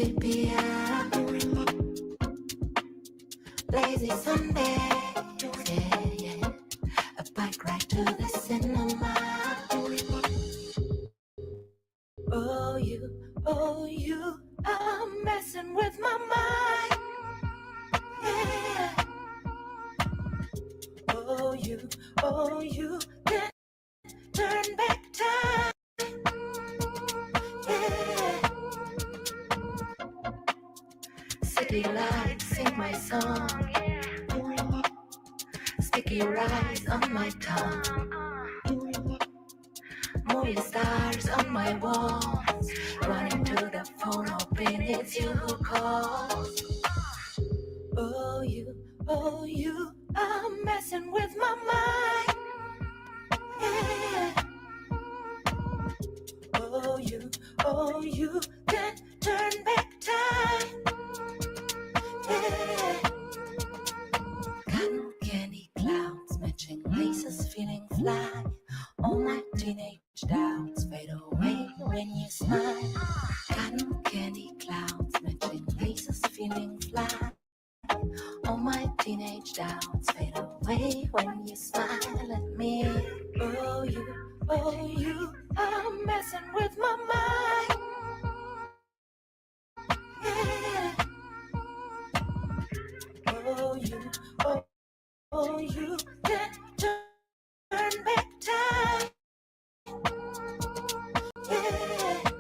CPR, lazy Sunday, yeah. A bike ride to the cinema. Oh, you are messing with my mind, yeah. Oh, you can turn back time, yeah. City lights sing my song, sticky rice on my tongue, movie stars on my walls, running to the phone hoping it's you who calls. Oh, you are messing with my mind, yeah. Oh, you can turn back time, yeah. Cotton candy clouds matching laces feeling fly. All my teenage doubts fade away when you smile. Cotton candy clouds matching laces feeling fly. All my teenage doubts fade away when you smile at me. Oh, you are messing with my mind, yeah. Oh, you can turn back time, yeah.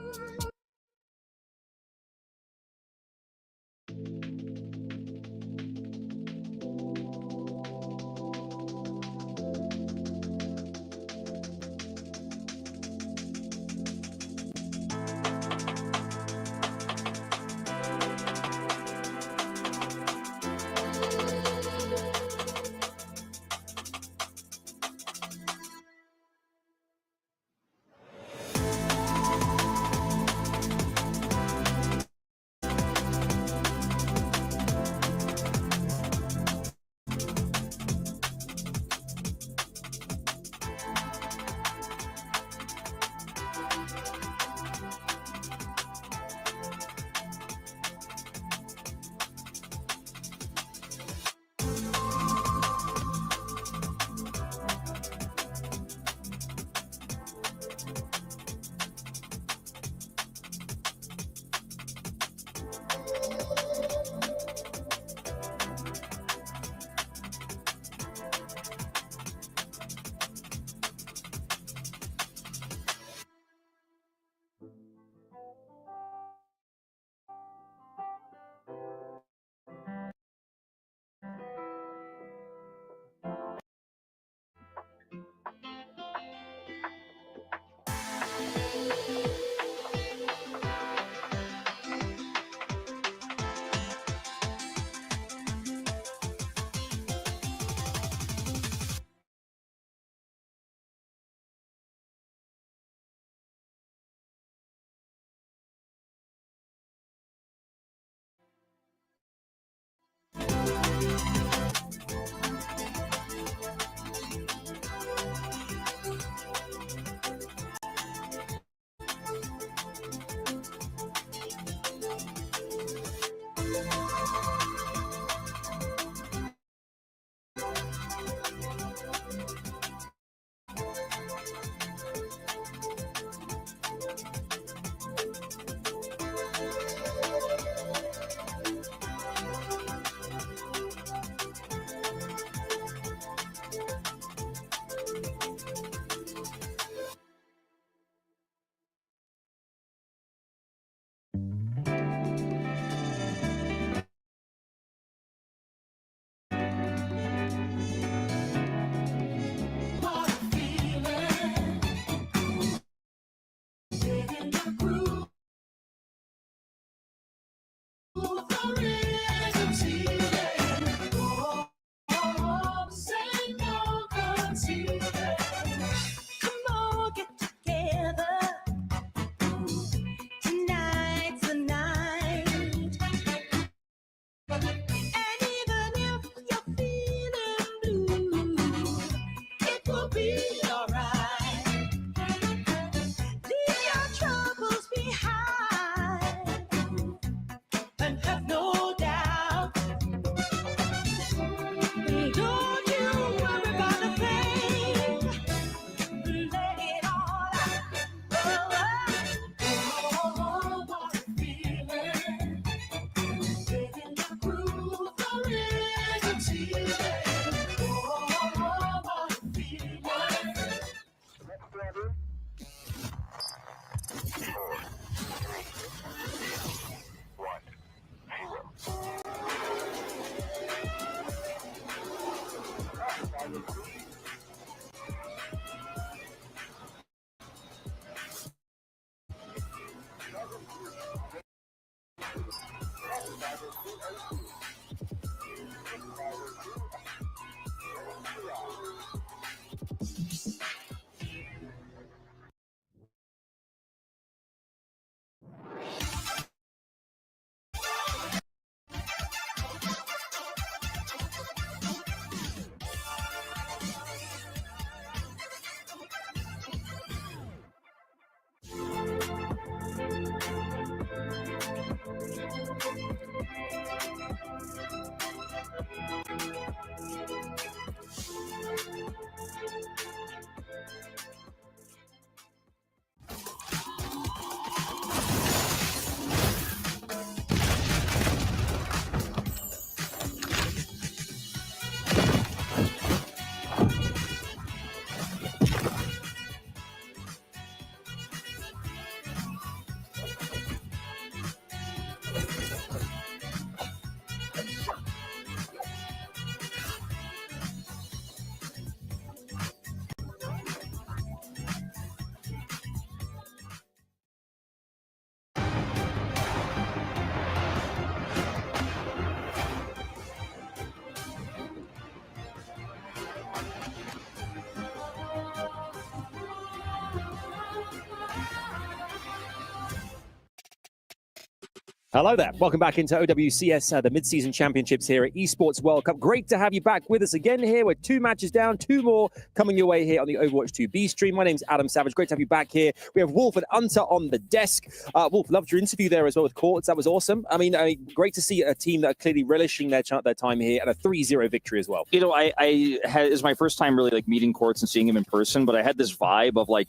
Hello there. Welcome back into OWCS, the mid-season championships here at Esports World Cup. Great to have you back with us again here. We're 2 matches down, 2 more coming your way here on the Overwatch 2B stream. My name's Adam Savage. Great to have you back here. We have Wolf and Unter on the desk. Wolf, loved your interview there as well with Courts. That was awesome. I mean, great to see a team that are clearly relishing their time here and a 3-0 victory as well. You know, I had, it was my first time really like meeting Courts and seeing him in person, but I had this vibe of like,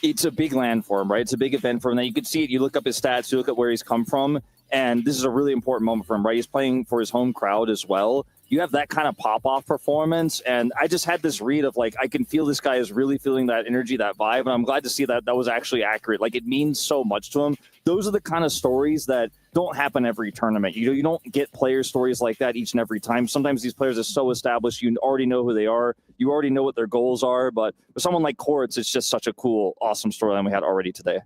it's a big land for him, right? It's a big event for him. Now you could see it. You look up his stats, you look at where he's come from. And this is a really important moment for him, right? He's playing for his home crowd as well. You have that kind of pop-off performance. And I just had this read of, like, I can feel this guy is really feeling that energy, that vibe. And I'm glad to see that that was actually accurate. Like, it means so much to him. Those are the kind of stories that don't happen every tournament. You don't get player stories like that each and every time. Sometimes these players are so established, you already know who they are. You already know what their goals are. But for someone like Courts, it's just such a cool, awesome storyline we had already today.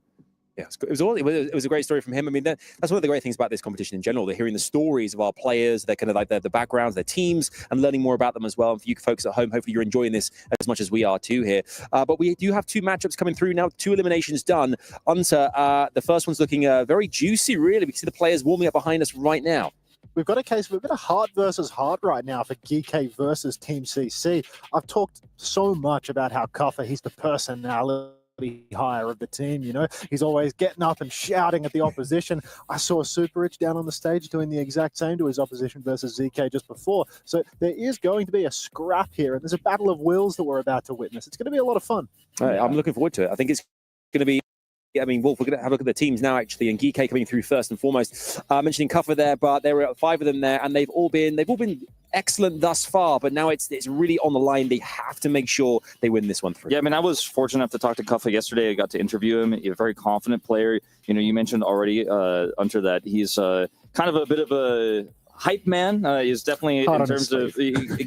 Yeah, it was a great story from him. I mean, that's one of the great things about this competition in general. They're hearing the stories of our players, their kind of like the backgrounds, their teams, and learning more about them as well. And for you folks at home, hopefully you're enjoying this as much as we are too here. But we do have 2 matchups coming through now, 2 eliminations done. Unter, the first one's looking very juicy, really. We can see the players warming up behind us right now. We've got a case of a bit of heart versus heart right now for GK versus Team CC. I've talked so much about how Kuffer, he's the personality hire of the team, you know. He's always getting up and shouting at the opposition. I saw Super Rich down on the stage doing the exact same to his opposition versus ZK just before. So there is going to be a scrap here, and there's a battle of wills that we're about to witness. It's going to be a lot of fun. I'm looking forward to it. I think it's going to be... I mean, Wolf, we're going to have a look at the teams now, actually, and GK coming through first and foremost. Mentioning Kuffer there, but there were 5 of them there, and they've all been excellent thus far, but now it's really on the line. They have to make sure they win this one through. Yeah, I mean, I was fortunate enough to talk to Kuffer yesterday. I got to interview him. He's a very confident player. You know, you mentioned already, Unter, that he's kind of a bit of a hype man. He's definitely in terms of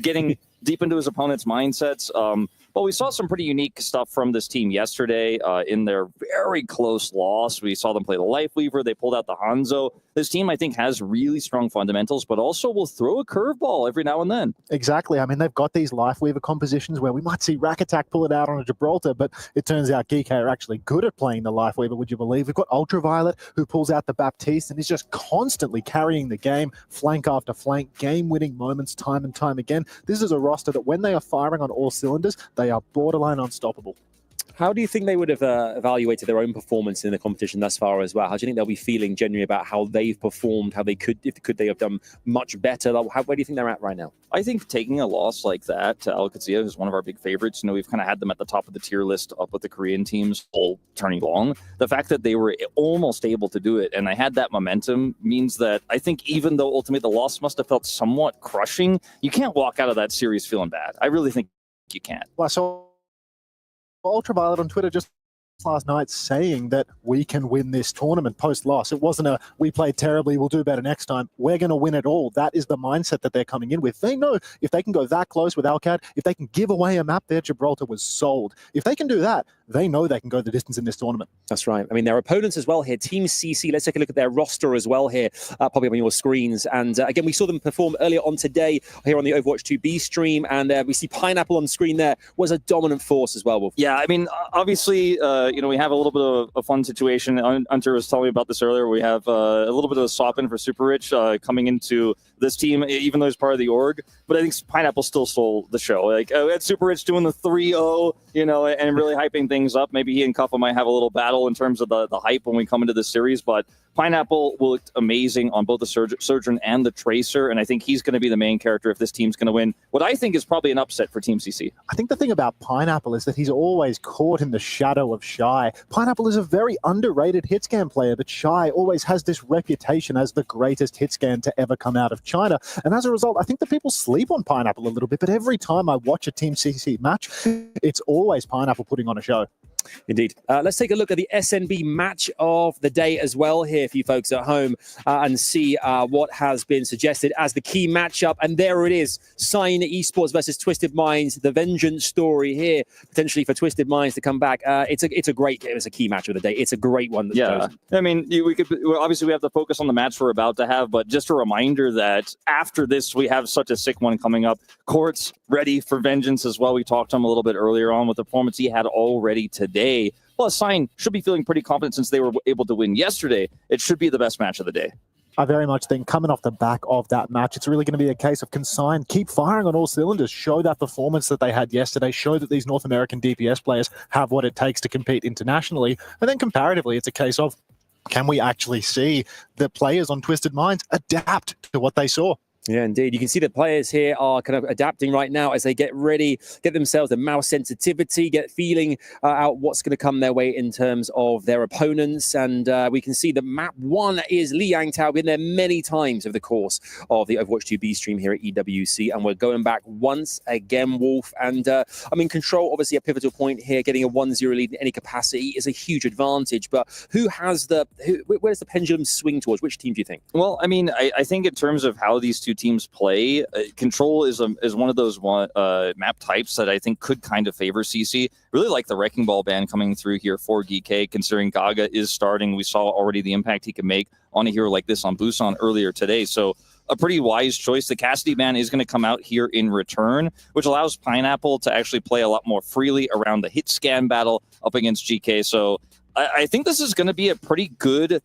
getting deep into his opponent's mindsets. Well, we saw some pretty unique stuff from this team yesterday in their very close loss. We saw them play the Lifeweaver. They pulled out the Hanzo. This team, I think, has really strong fundamentals, but also will throw a curveball every now and then. Exactly. I mean, they've got these Lifeweaver compositions where we might see Rack Attack pull it out on a Gibraltar, but it turns out GK are actually good at playing the Lifeweaver, would you believe? We've got Ultraviolet, who pulls out the Baptiste and is just constantly carrying the game, flank after flank, game-winning moments time and time again. This is a roster that when they are firing on all cylinders, they are borderline unstoppable. How do you think they would have evaluated their own performance in the competition thus far as well? How do you think they'll be feeling genuinely about how they've performed, how they could they have done much better? Where do you think they're at right now? I think taking a loss like that to OWCS is one of our big favorites. You know, we've kind of had them at the top of the tier list up with the Korean teams all turning long. The fact that they were almost able to do it and they had that momentum means that I think even though ultimately the loss must have felt somewhat crushing, you can't walk out of that series feeling bad. I really think you can't. Well, so Ultraviolet on Twitter just last night saying that we can win this tournament post-loss. It wasn't a, we played terribly, we'll do better next time. We're going to win it all. That is the mindset that they're coming in with. They know if they can go that close with Alcad, if they can give away a map there, Gibraltar was sold. If they can do that, they know they can go the distance in this tournament. That's right. I mean, their opponents as well here, Team CC, let's take a look at their roster as well here, popping up on your screens. And again, we saw them perform earlier on today here on the Overwatch 2B stream, and we see Pineapple on the screen there, was a dominant force as well, Wolf. Yeah, I mean, obviously, you know, we have a little bit of a fun situation. Unter was telling me about this earlier. We have a little bit of a swap in for Super Rich coming into this team, even though he's part of the org. But I think Pineapple still stole the show. Like, we had Super Rich doing the 3-0, you know, and really hyping things up. Maybe he and Kuffa might have a little battle in terms of the hype when we come into this series, but Pineapple looked amazing on both the Surgeon and the Tracer, and I think he's going to be the main character if this team's going to win. What I think is probably an upset for Team CC. I think the thing about Pineapple is that he's always caught in the shadow of Shy. Pineapple is a very underrated hitscan player, but Shy always has this reputation as the greatest hitscan to ever come out of China, and as a result, I think that people sleep on Pineapple a little bit, but every time I watch a Team CC match, it's always Pineapple putting on a show. Indeed. Let's take a look at the SNB match of the day as well here for you folks at home and see what has been suggested as the key matchup. And there it is, Sign Esports versus Twisted Minds, the vengeance story here, potentially for Twisted Minds to come back. It's a great game. It's a key match of the day. It's a great one. Yeah. I mean, obviously we have to focus on the match we're about to have, but just a reminder that after this, we have such a sick one coming up. Courts ready for vengeance as well. We talked to him a little bit earlier on with the performance he had already today. Plus, Sign should be feeling pretty confident since they were able to win yesterday. It should be the best match of the day. I very much think coming off the back of that match, it's really going to be a case of consign, keep firing on all cylinders, show that performance that they had yesterday, show that these North American DPS players have what it takes to compete internationally. And then comparatively, it's a case of, can we actually see the players on Twisted Minds adapt to what they saw? Yeah, indeed. You can see the players here are kind of adapting right now as they get ready, get themselves the mouse sensitivity, get feeling out what's going to come their way in terms of their opponents. And we can see that map 1 is Liang Tao, been there many times over the course of the Overwatch 2B stream here at EWC. And we're going back once again, Wolf. And I mean, Control, obviously a pivotal point here. Getting a 1-0 lead in any capacity is a huge advantage. But who has where does the pendulum swing towards? Which team do you think? Well, I mean, I think in terms of how these two teams play, Control is one of those map types that I think could kind of favor CC. Really like the Wrecking Ball ban coming through here for GK, considering Gaga is starting. We saw already the impact he can make on a hero like this on Busan earlier today. So a pretty wise choice. The Cassidy ban is going to come out here in return, which allows Pineapple to actually play a lot more freely around the hit scan battle up against GK. So I think this is going to be a pretty good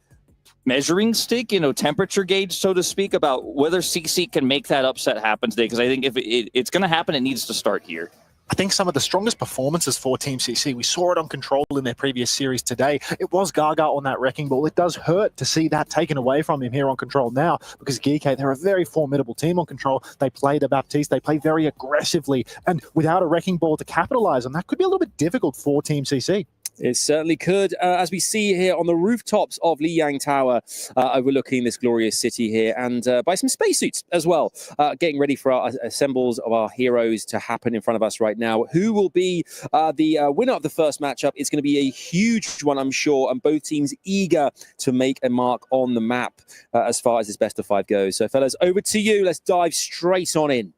measuring stick, temperature gauge, so to speak, about whether CC can make that upset happen today. Because I think if it's going to happen, it needs to start here. I think some of the strongest performances for Team CC, we saw it on Control in their previous series today. It was Gaga on that Wrecking Ball. It does hurt to see that taken away from him here on Control now, because GK, they're a very formidable team on Control. They play the Baptiste, they play very aggressively, and without a Wrecking Ball to capitalize on that could be a little bit difficult for Team CC. It certainly could, as we see here on the rooftops of Liang Tower, overlooking this glorious city here, and by some spacesuits as well, getting ready for our assembles of our heroes to happen in front of us right now. Who will be the winner of the first matchup? It's going to be a huge one, I'm sure, and both teams eager to make a mark on the map as far as this best of 5 goes. So, fellas, over to you. Let's dive straight on in.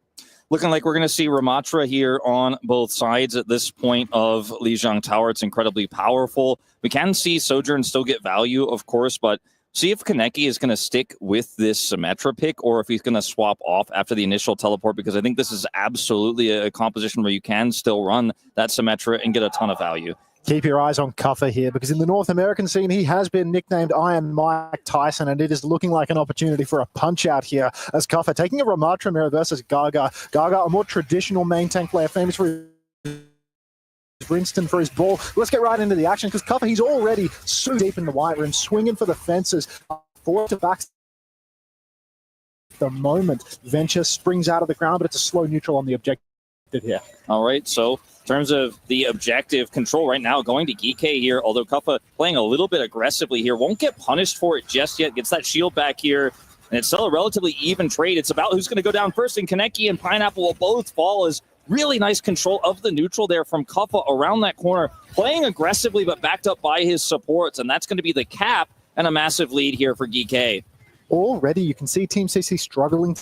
Looking like we're going to see Ramatra here on both sides at this point of Lijiang Tower. It's incredibly powerful. We can see Sojourn still get value, of course, but see if Kaneki is going to stick with this Symmetra pick or if he's going to swap off after the initial teleport, because I think this is absolutely a composition where you can still run that Symmetra and get a ton of value. Keep your eyes on Cuffer here, because in the North American scene, he has been nicknamed Iron Mike Tyson, and it is looking like an opportunity for a punch-out here as Cuffer taking a Ramatra mirror versus Gaga. Gaga, a more traditional main tank player, famous for his Winston, for his ball. Let's get right into the action, because Cuffer, he's already so deep in the white room, swinging for the fences, forward to back. The moment Venture springs out of the ground, but it's a slow neutral on the objective here. All right, so in terms of the objective, Control right now going to GK here, although Kuffa playing a little bit aggressively here. Won't get punished for it just yet. Gets that shield back here, and it's still a relatively even trade. It's about who's going to go down first, and Kaneki and Pineapple will both fall as really nice control of the neutral there from Kuffa around that corner, playing aggressively but backed up by his supports, and that's going to be the cap and a massive lead here for GK. Already you can see Team CC struggling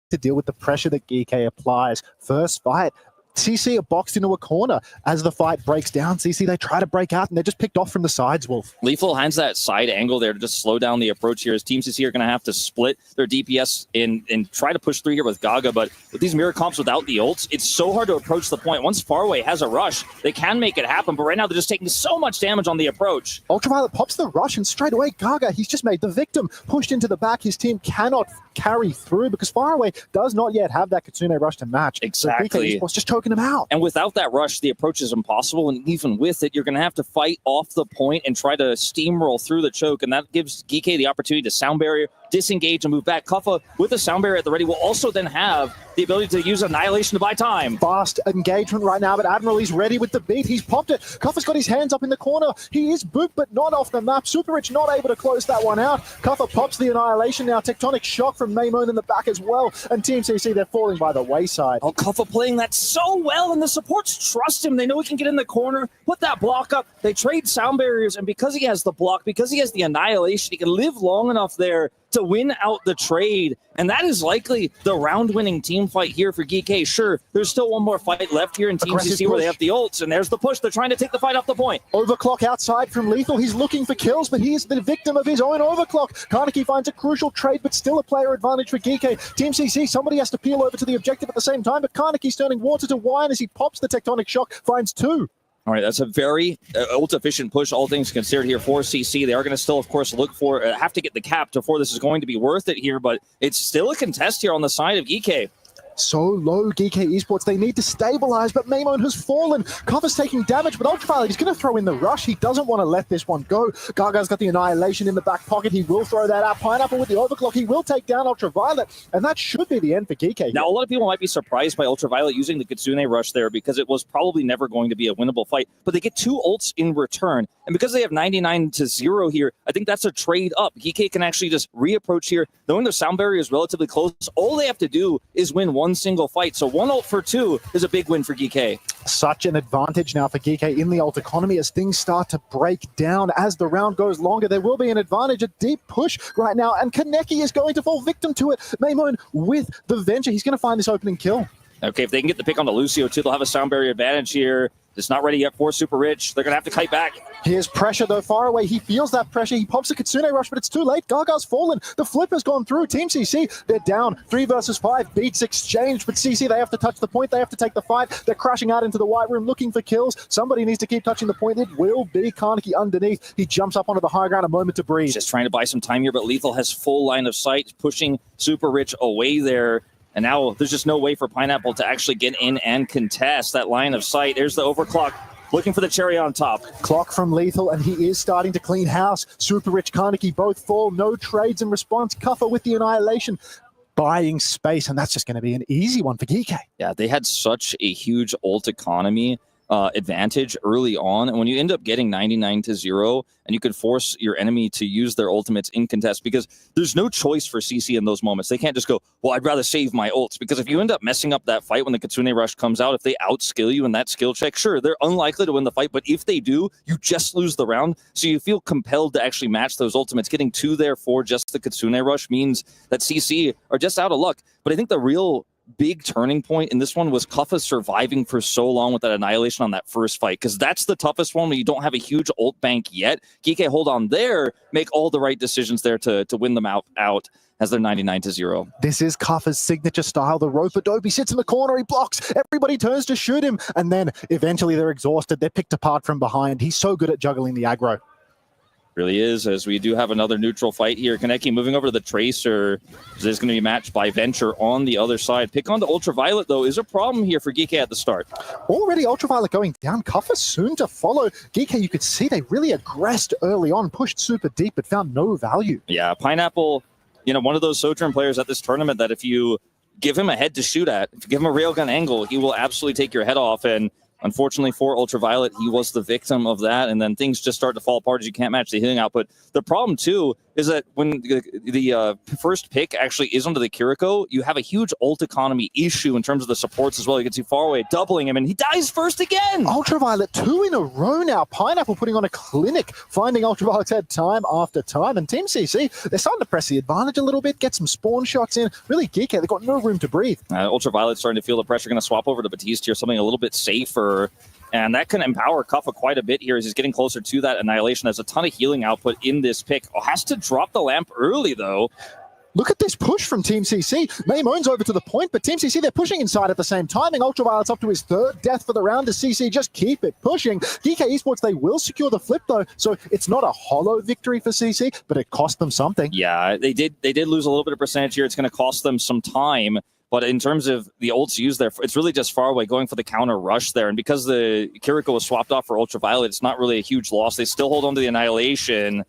to deal with the pressure that GK applies. First fight, CC are boxed into a corner. As the fight breaks down, CC, they try to break out, and they're just picked off from the sides, Wolf. Lethal hands that side angle there to just slow down the approach here, as Team CC are going to have to split their DPS and try to push through here with Gaga, but with these mirror comps without the ults, it's so hard to approach the point. Once Faraway has a rush, they can make it happen, but right now they're just taking so much damage on the approach. Ultraviolet pops the rush, and straight away, Gaga, he's just made the victim. Pushed into the back, his team cannot carry through because Faraway does not yet have that Kitsune rush to match. Exactly. So BK Esports just choking him out. And without that rush, the approach is impossible, and even with it, you're going to have to fight off the point and try to steamroll through the choke, and that gives GK the opportunity to sound barrier, disengage, and move back. Kuffa, with the sound barrier at the ready, will also then have the ability to use Annihilation to buy time. Fast engagement right now, but Admiral, he's ready with the beat. He's popped it. Kuffa's got his hands up in the corner. He is booped, but not off the map. Super Rich not able to close that one out. Kuffa pops the Annihilation now. Tectonic Shock from Maymone in the back as well. And Team CC, they're falling by the wayside. Oh, Kuffa playing that so well, and the supports trust him. They know he can get in the corner, put that block up. They trade sound barriers, and because he has the block, because he has the Annihilation, he can live long enough there to win out the trade, and that is likely the round-winning team fight here for GK. Sure, there's still one more fight left here in Team CC where they have the ults, and there's the push. They're trying to take the fight off the point. Overclock outside from Lethal. He's looking for kills, but he is the victim of his own overclock. Kaneki finds a crucial trade, but still a player advantage for GK. Team CC, somebody has to peel over to the objective at the same time, but Kaneki's turning water to wine as he pops the Tectonic Shock, finds 2. All right, that's a very ult-efficient push, all things considered here for CC. They are going to still, of course, look for, have to get the cap before this is going to be worth it here, but it's still a contest here on the side of EK. So low, GK Esports. They need to stabilize, but Maimon has fallen. Cover's taking damage, but Ultraviolet, he's going to throw in the rush. He doesn't want to let this one go. Gaga's got the Annihilation in the back pocket. He will throw that out. Pineapple with the overclock. He will take down Ultraviolet, and that should be the end for GK. Now, a lot of people might be surprised by Ultraviolet using the Kitsune rush there because it was probably never going to be a winnable fight, but they get 2 ults in return, and because they have 99-0 here, I think that's a trade up. GK can actually just reapproach here, knowing their sound barrier is relatively close. All they have to do is win one single fight, so 1 ult for 2 is a big win for GK. Such an advantage now for GK in the ult economy as things start to break down. As the round goes longer, there will be an advantage, a deep push right now, and Kaneki is going to fall victim to it. Maimon with the Venture, he's going to find this opening kill. Okay, if they can get the pick on the Lucio too, they'll have a sound barrier advantage here. It's not ready yet for Super Rich. They're going to have to kite back. Here's pressure, though, far away. He feels that pressure. He pops a Kitsune rush, but it's too late. Gaga's fallen. The flip has gone through. Team CC, they're down. 3 versus 5. Beats exchanged, but CC, they have to touch the point. They have to take the fight. They're crashing out into the white room looking for kills. Somebody needs to keep touching the point. It will be Kaneki underneath. He jumps up onto the high ground, a moment to breathe. Just trying to buy some time here, but Lethal has full line of sight, pushing Super Rich away there. And now there's just no way for Pineapple to actually get in and contest that line of sight. There's the overclock, looking for the cherry on top. Clock from Lethal, and he is starting to clean house. Super Rich, Kaneki both fall. No trades in response. Cuffer with the Annihilation. Buying space, and that's just going to be an easy one for GK. Yeah, they had such a huge ult economy advantage early on, and when you end up getting 99-0 and you could force your enemy to use their ultimates in contest, because there's no choice for CC in those moments. They can't just go, well, I'd rather save my ults, because if you end up messing up that fight when the Kitsune rush comes out, if they outskill you in that skill check, sure, they're unlikely to win the fight, but if they do, you just lose the round. So you feel compelled to actually match those ultimates. Getting 2 there for just the Kitsune rush means that CC are just out of luck. But I think the real big turning point in this one was Kuffa surviving for so long with that Annihilation on that first fight, because that's the toughest one when you don't have a huge ult bank yet. GK hold on there, make all the right decisions there to win them out as they're 99-0. This is Kuffa's signature style. The rope Adobe sits in the corner, he blocks, everybody turns to shoot him, and then eventually they're exhausted, they're picked apart from behind. He's so good at juggling the aggro. Really is, as we do have another neutral fight here. Kaneki moving over to the Tracer. There's going to be matched by Venture on the other side. Pick on the Ultraviolet, though, is a problem here for GK at the start. Already Ultraviolet going down. Kuffa soon to follow. GK, you could see they really aggressed early on, pushed super deep, but found no value. Yeah, Pineapple, one of those Sojourn players at this tournament that if you give him a head to shoot at, if you give him a railgun angle, he will absolutely take your head off. And unfortunately for Ultraviolet, he was the victim of that, and then things just start to fall apart as you can't match the healing output. The problem, too, is that when the first pick actually is onto the Kiriko, you have a huge ult economy issue in terms of the supports as well. You can see far away doubling him, and he dies first again. Ultraviolet 2 in a row now. Pineapple putting on a clinic, finding Ultraviolet's head time after time, and Team CC, they're starting to press the advantage a little bit, get some spawn shots in. Really, GK, they've got no room to breathe. Ultraviolet's starting to feel the pressure, going to swap over to Batiste here, something a little bit safer. And that can empower Kuffa quite a bit here as he's getting closer to that Annihilation. There's a ton of healing output in this pick. Has to drop the lamp early, though. Look at this push from Team CC. Maymon's over to the point, but Team CC, they're pushing inside at the same timing. Ultraviolet's up to his 3rd death for the round. Does CC just keep it pushing? GK Esports, they will secure the flip, though, so it's not a hollow victory for CC, but it cost them something. Yeah, they did lose a little bit of percentage here. It's going to cost them some time. But in terms of the ults used there, it's really just far away going for the counter rush there. And because the Kiriko was swapped off for Ultraviolet, it's not really a huge loss. They still hold on to the Annihilation.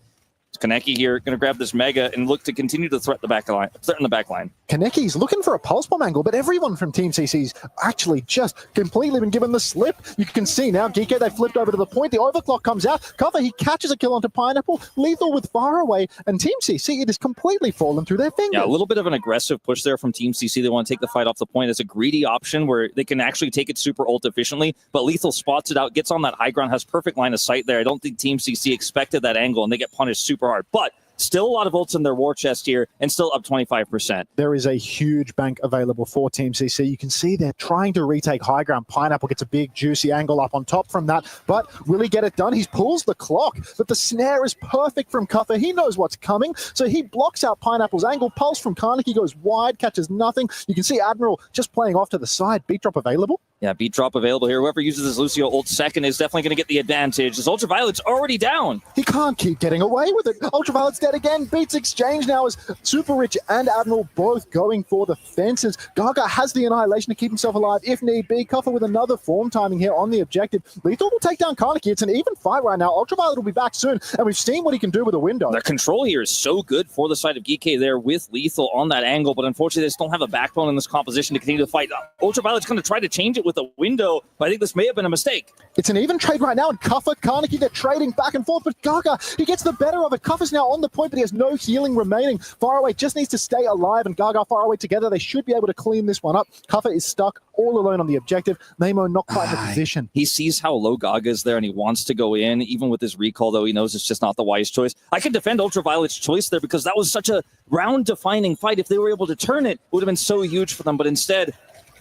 Kaneki here going to grab this Mega and look to continue to threaten the back line. Kaneki's looking for a pulse bomb angle, but everyone from Team CC's actually just completely been given the slip. You can see now, Geeko, they flipped over to the point. The overclock comes out. Kuffa, he catches a kill onto Pineapple. Lethal with far away. And Team CC, it has completely fallen through their fingers. Yeah, a little bit of an aggressive push there from Team CC. They want to take the fight off the point. It's a greedy option where they can actually take it super ult efficiently, but Lethal spots it out, gets on that high ground, has perfect line of sight there. I don't think Team CC expected that angle, and they get punished super hard. But still a lot of ults in their war chest here, and still up 25%. There is a huge bank available for Team CC. You can see they're trying to retake high ground. Pineapple gets a big, juicy angle up on top from that, but will he get it done? He pulls the clock, but the snare is perfect from Kuffa. He knows what's coming, so he blocks out Pineapple's angle. Pulse from Kaneki goes wide, catches nothing. You can see Admiral just playing off to the side. Beat drop available. Yeah, beat drop available here. Whoever uses this Lucio ult second is definitely going to get the advantage. This Ultraviolet's already down. He can't keep getting away with it. Ultraviolet's dead again. Beats exchange now as Super Rich and Admiral both going for the fences. Gaga has the Annihilation to keep himself alive if need be. Cuffer with another form timing here on the objective. Lethal will take down Karnaki. It's an even fight right now. Ultraviolet will be back soon, and we've seen what he can do with a window. The control here is so good for the side of Geeky there with Lethal on that angle, but unfortunately they just don't have a backbone in this composition to continue to fight. Ultraviolet's going to try to change it with a window, but I think this may have been a mistake. It's an even trade right now, and Cuffer, Karnaki, they're trading back and forth, but Gaga, he gets the better of it. Cuffer's now on the point, but he has no healing remaining. Faraway just needs to stay alive, and Gaga, Faraway together, they should be able to clean this one up. Cuffer is stuck all alone on the objective. Mamo not quite in the position. He sees how low Gaga is there, and he wants to go in. Even with his recall, though, he knows it's just not the wise choice. I can defend Ultraviolet's choice there because that was such a round-defining fight. If they were able to turn it, it would have been so huge for them, but instead,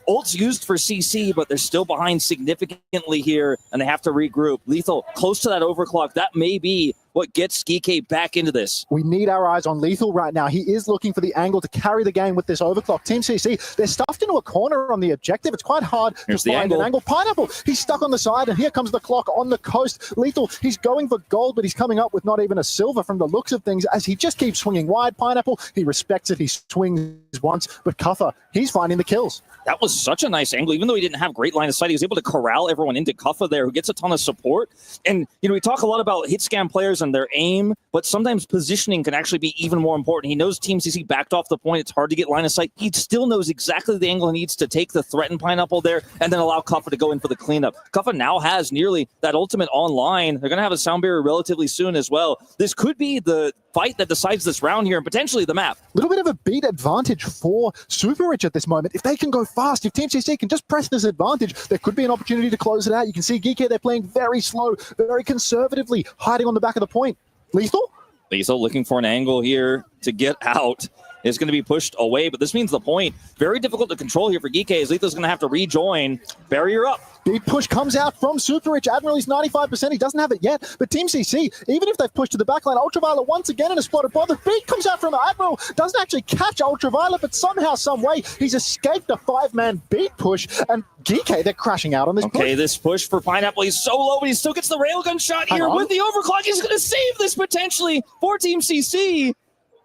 ult's used for CC, but they're still behind significantly here, and they have to regroup. Lethal, close to that overclock. That may be what gets Geeky back into this. We need our eyes on Lethal right now. He is looking for the angle to carry the game with this overclock. Team CC, they're stuffed into a corner on the objective. It's quite hard to find an angle. Pineapple, he's stuck on the side, and here comes the clock on the coast. Lethal, he's going for gold, but he's coming up with not even a silver from the looks of things as he just keeps swinging wide. Pineapple, he respects it. He swings once, but Cuffer, he's finding the kills. That was such a nice angle. Even though he didn't have great line of sight, he was able to corral everyone into Cuffer there, who gets a ton of support. And, you know, we talk a lot about hit scam players and their aim, but sometimes positioning can actually be even more important. He knows Team CC backed off the point. It's hard to get line of sight. He still knows exactly the angle he needs to take the threatened Pineapple there and then allow Cuffer to go in for the cleanup. Cuffer now has nearly that ultimate online. They're going to have a sound barrier relatively soon as well. This could be the fight that decides this round here and potentially the map. A little bit of a beat advantage for Super Rich at this moment. If they can go fast, if Team CC can just press this advantage, there could be an opportunity to close it out. You can see Geeky, they're playing very slow, very conservatively, hiding on the back of the point. Lethal? Lethal looking for an angle here to get out. Is going to be pushed away, but this means the point. Very difficult to control here for Geeky as Lethal's going to have to rejoin. Barrier up. Big push comes out from Super Rich. Admiral is 95%. He doesn't have it yet. But Team CC, even if they've pushed to the backline, Ultraviolet once again in a spotted ball. The beat comes out from Admiral. Doesn't actually catch Ultraviolet, but somehow, some way, he's escaped a five-man beat push. And Geeky, they're crashing out on this push. Okay, this push for Pineapple. He's so low, but he still gets the railgun shot here with the overclock. He's going to save this potentially for Team CC.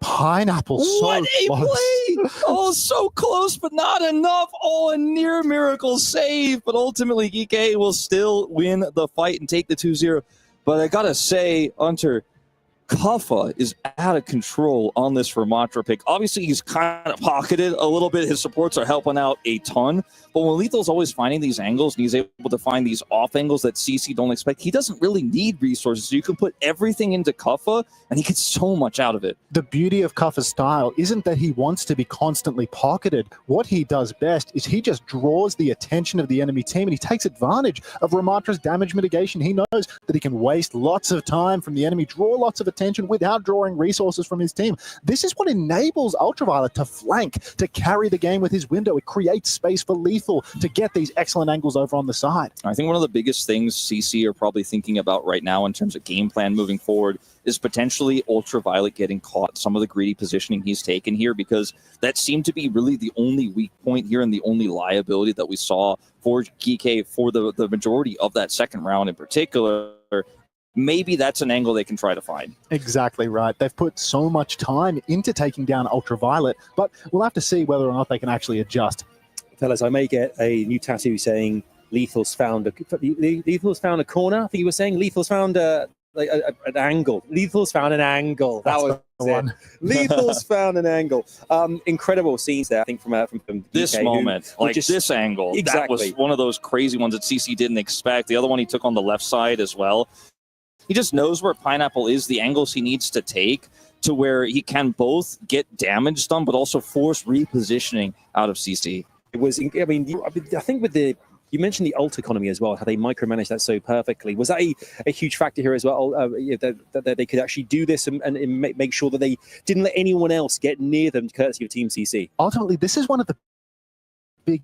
Pineapple, so what a close. play! Oh, so close, but not enough. Oh, a near miracle save, but ultimately Geeky will still win the fight and take the 2-0. But I gotta say, Hunter, Kuffa is out of control on this Ramatra pick. Obviously, he's kind of pocketed a little bit. His supports are helping out a ton. But when Lethal's always finding these angles, and he's able to find these off angles that CC don't expect, he doesn't really need resources. So you can put everything into Kuffa, and he gets so much out of it. The beauty of Kuffa's style isn't that he wants to be constantly pocketed. What he does best is he just draws the attention of the enemy team, and he takes advantage of Ramatra's damage mitigation. He knows that he can waste lots of time from the enemy, draw lots of attention without drawing resources from his team. This is what enables Ultraviolet to flank, to carry the game with his window. It creates space for Lethal to get these excellent angles over on the side. I think one of the biggest things CC are probably thinking about right now in terms of game plan moving forward is potentially Ultraviolet getting caught, some of the greedy positioning he's taken here, because that seemed to be really the only weak point here and the only liability that we saw for Geeky for the majority of that second round in particular. Maybe that's an angle they can try to find. Exactly right. They've put so much time into taking down Ultraviolet, but we'll have to see whether or not they can actually adjust. Fellas, I may get a new tattoo saying Lethal's found a corner. I think you were saying Lethal's found an angle. Lethal's found an angle. That was the one. Lethal's found an angle. Incredible scenes there, I think, from this DK, moment, like this angle. Exactly. That was one of those crazy ones that CC didn't expect. The other one he took on the left side as well. He just knows where Pineapple is, the angles he needs to take to where he can both get damage done, but also force repositioning out of CC. It was, I mean, I think with you mentioned the ult economy as well, how they micromanaged that so perfectly. Was that a huge factor here as well, that they could actually do this and make sure that they didn't let anyone else get near them, courtesy of Team CC? Ultimately, this is one of the big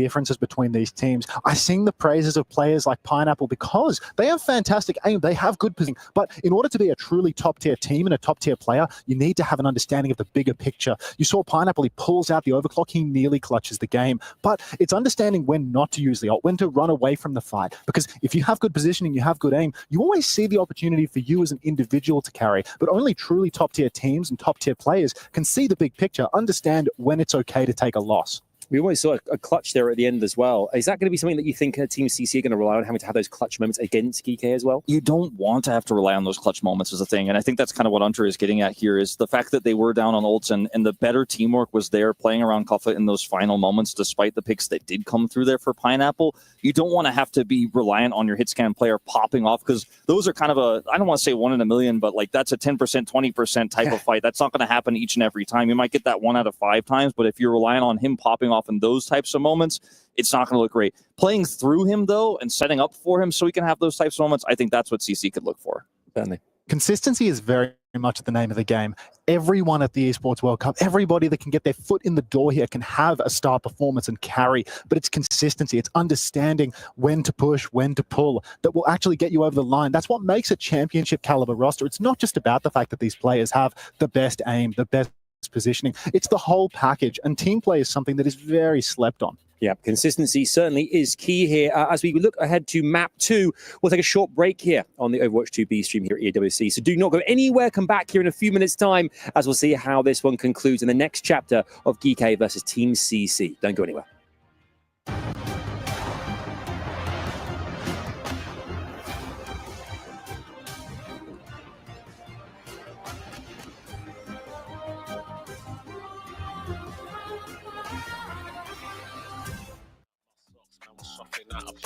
differences between these teams. I sing the praises of players like Pineapple because they have fantastic aim, they have good positioning, but in order to be a truly top-tier team and a top-tier player, you need to have an understanding of the bigger picture. You saw Pineapple, he pulls out the overclock, he nearly clutches the game, but it's understanding when not to use the ult, when to run away from the fight, because if you have good positioning, you have good aim, you always see the opportunity for you as an individual to carry, but only truly top-tier teams and top-tier players can see the big picture, understand when it's okay to take a loss. We always saw a clutch there at the end as well. Is that going to be something that you think Team CC are going to rely on, having to have those clutch moments against GK as well? You don't want to have to rely on those clutch moments as a thing. And I think that's kind of what Hunter is getting at here, is the fact that they were down on ults and the better teamwork was there playing around Kuffa in those final moments, despite the picks that did come through there for Pineapple. You don't want to have to be reliant on your hit scan player popping off, because those are kind of I don't want to say 1 in a million, but like that's a 10%, 20% type of fight. That's not going to happen each and every time. You might get that 1 out of 5 times, but if you're relying on him popping off in those types of moments, it's not going to look great. Playing through him, though, and setting up for him so he can have those types of moments, I think that's what CC could look for. Certainly. Consistency is very much the name of the game. Everyone at the Esports World Cup, everybody that can get their foot in the door here can have a star performance and carry, but it's consistency. It's understanding when to push, when to pull, that will actually get you over the line. That's what makes a championship caliber roster. It's not just about the fact that these players have the best aim, the best positioning. It's the whole package, and team play is something that is very slept on. Yeah, consistency certainly is key here. As we look ahead to map 2, we'll take a short break here on the Overwatch 2 B stream here at EWC. So do not go anywhere. Come back here in a few minutes' time as we'll see how this one concludes in the next chapter of GK versus Team CC. Don't go anywhere.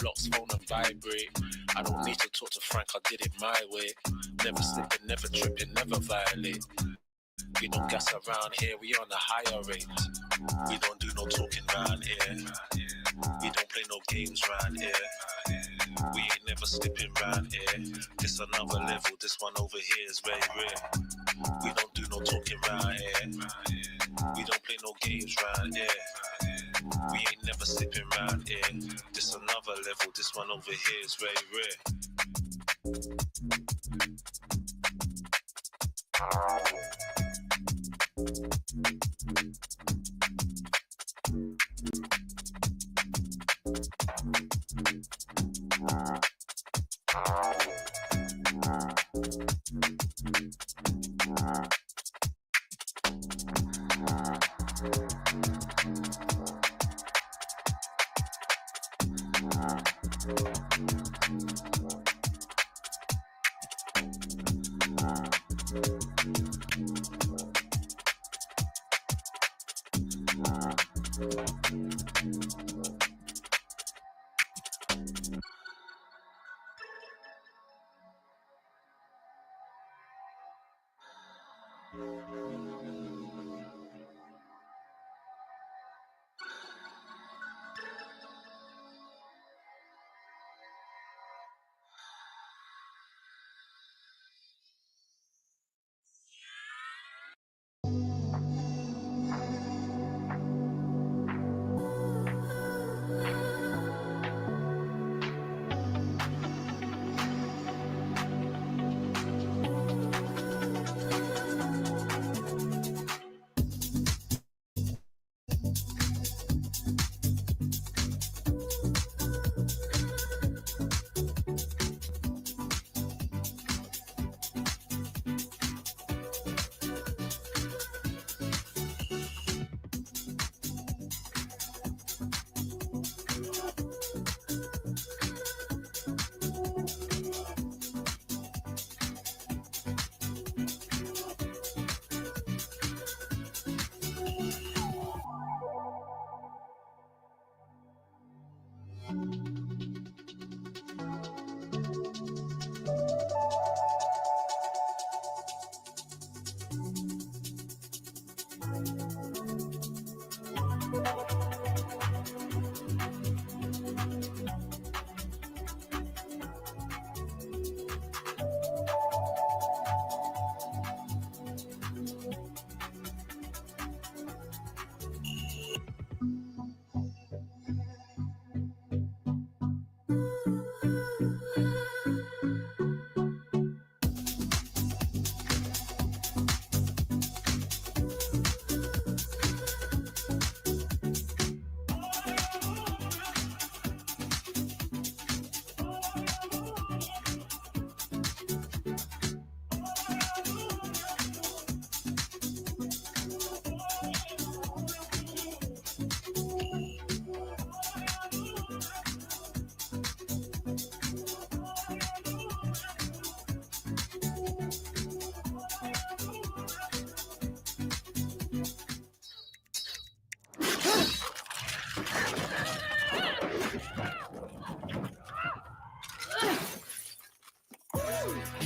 Blocks, phone and vibrate. I don't need to talk to Frank, I did it my way. Never slipping, never tripping, never violate. We don't gas around here, we on a higher rate. We don't do no talking round here. We don't play no games round here. We ain't never slipping round here. This another level, this one over here is very rare. We don't do no talking round here. We don't play no games round here. We ain't never slipping round here. This another level, this one over here is very rare.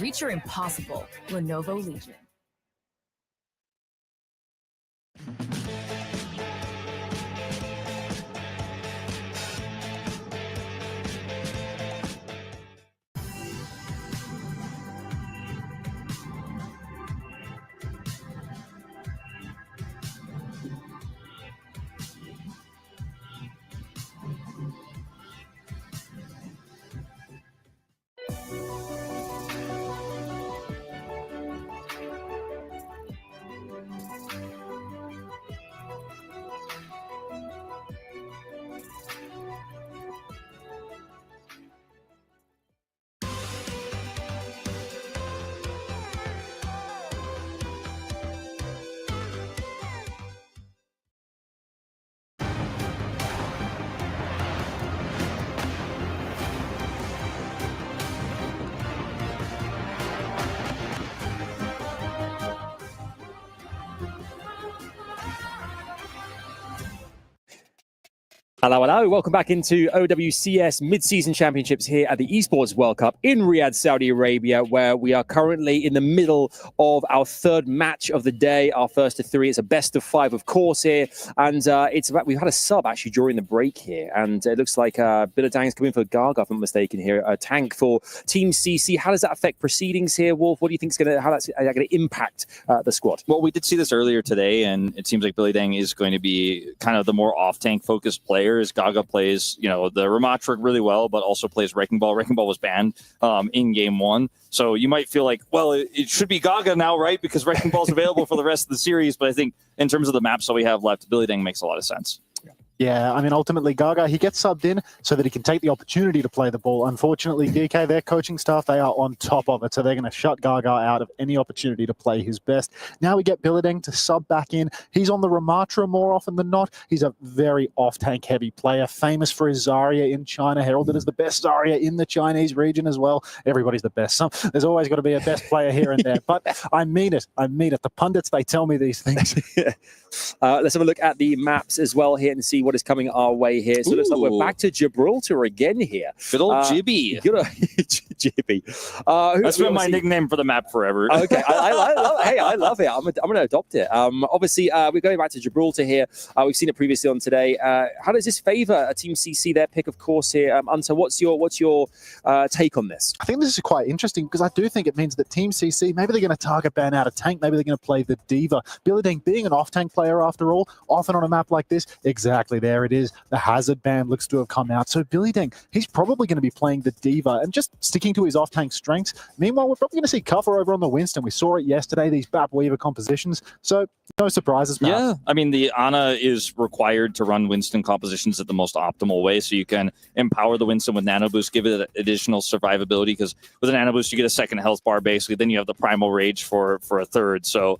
Reach your impossible. Lenovo Legion. Hello, hello. Welcome back into OWCS Mid-Season Championships here at the Esports World Cup in Riyadh, Saudi Arabia, where we are currently in the middle of our third match of the day, our first of three. It's a best of five, of course, here. And we've had a sub, actually, during the break here. And it looks like Billadang's coming for Gaga, if I'm mistaken here. A tank for Team CC. How does that affect proceedings here, Wolf? What do you think is how that's going to impact the squad? Well, we did see this earlier today, and it seems like Billadang is going to be kind of the more off-tank focused player. Gaga plays, the Ramatra really well, but also plays Wrecking Ball. Wrecking Ball was banned in game one. So you might feel like, well, it should be Gaga now, right? Because Wrecking Ball's available for the rest of the series. But I think in terms of the maps that we have left, Billadang makes a lot of sense. Yeah, I mean, ultimately, Gaga, he gets subbed in so that he can take the opportunity to play the ball. Unfortunately, DK, their coaching staff, they are on top of it, so they're going to shut Gaga out of any opportunity to play his best. Now we get Billadang to sub back in. He's on the Ramatra more often than not. He's a very off-tank heavy player, famous for his Zarya in China, heralded as the best Zarya in the Chinese region as well. Everybody's the best. There's always got to be a best player here and there, but I mean it. The pundits, they tell me these things. Let's have a look at the maps as well here and see what is coming our way here. So it looks like we're back to Gibraltar again here. Good old Jibby. Good old Jibby. That's been my nickname for the map forever. Okay, I love it. I'm going to adopt it. Obviously, we're going back to Gibraltar here. We've seen it previously on today. How does this favour Team CC, their pick, of course, here? Unta, what's your take on this? I think this is quite interesting because I do think it means that Team CC, maybe they're going to target ban out a tank, maybe they're going to play the Diva. Billadang being an off-tank player after all, often on a map like this, exactly, there it is. The Hazard ban looks to have come out. So Billadang, he's probably going to be playing the Diva and just sticking to his off-tank strengths. Meanwhile, we're probably going to see Kuffer over on the Winston. We saw it yesterday, these Bap Weaver compositions. So no surprises, Pat. Yeah, I mean, the Ana is required to run Winston compositions at the most optimal way, so you can empower the Winston with Nano Boost, give it additional survivability, because with a Nano Boost, you get a second health bar, basically. Then you have the Primal Rage for a third. So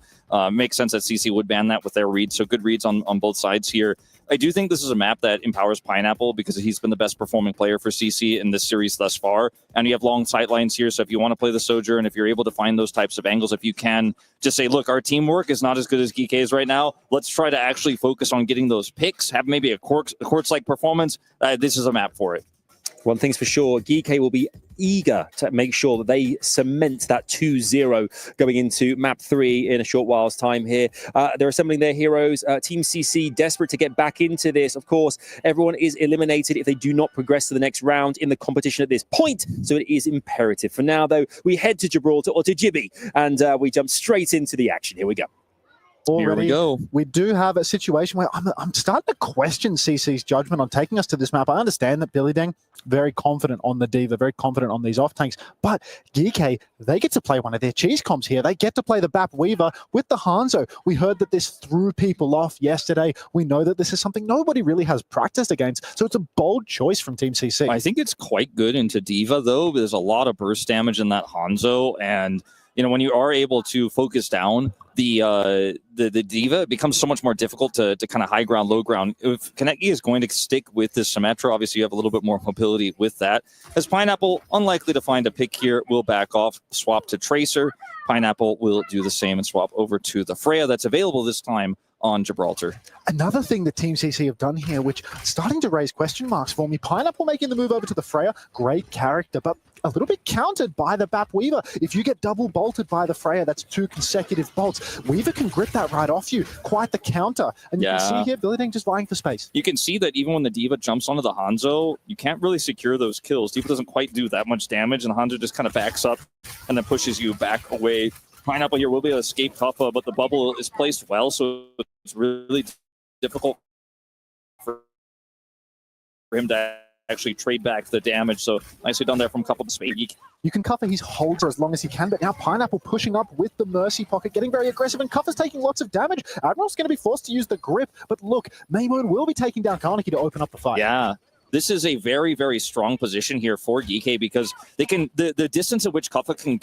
makes sense that CC would ban that with their reads. So good reads on both sides here. I do think this is a map that empowers Pineapple because he's been the best performing player for CC in this series thus far. And you have long sight lines here. So if you want to play the Sojourn, if you're able to find those types of angles, if you can just say, look, our teamwork is not as good as GK's right now. Let's try to actually focus on getting those picks, have maybe a Quartz-like performance. This is a map for it. One thing's for sure, GK will be eager to make sure that they cement that 2-0 going into map 3 in a short while's time here. They're assembling their heroes. Team CC desperate to get back into this. Of course, everyone is eliminated if they do not progress to the next round in the competition at this point, so it is imperative. For now, though, we head to Gibraltar, or to Jibby, and we jump straight into the action. Here we go. Already, here we go. We do have a situation where I'm starting to question CC's judgment on taking us to this map. I understand that Billadang, very confident on the Diva, very confident on these off-tanks, but GK, they get to play one of their cheese comps here. They get to play the Bap Weaver with the Hanzo. We heard that this threw people off yesterday. We know that this is something nobody really has practiced against, so it's a bold choice from Team CC. I think it's quite good into Diva, though. There's a lot of burst damage in that Hanzo, and when you are able to focus down the Diva, it becomes so much more difficult to kind of high ground, low ground. If Kaneki is going to stick with this Symmetra, obviously you have a little bit more mobility with that. As Pineapple, unlikely to find a pick here, will back off, swap to Tracer. Pineapple will do the same and swap over to the Freya that's available this time on Gibraltar. Another thing that Team CC have done here, which is starting to raise question marks for me, Pineapple making the move over to the Freya, great character, but a little bit countered by the Bap Weaver. If you get double bolted by the Freya, that's 2 consecutive bolts. Weaver can grip that right off you. Quite the counter. And you can see here, Billydang just vying for space. You can see that even when the Diva jumps onto the Hanzo, you can't really secure those kills. Diva doesn't quite do that much damage, and Hanzo just kind of backs up and then pushes you back away. Pineapple here will be able to escape Kuffa, but the bubble is placed well, so it's really difficult for him to actually trade back the damage. So nicely done there from Kuffa to Spade. You can cover his hold for as long as he can, but now Pineapple pushing up with the Mercy Pocket, getting very aggressive, and Kuffa's taking lots of damage. Admiral's going to be forced to use the grip, but look, Maimon will be taking down Karnaki to open up the fight. Yeah. This is a very, very strong position here for GK because they can the distance at which Kuffa can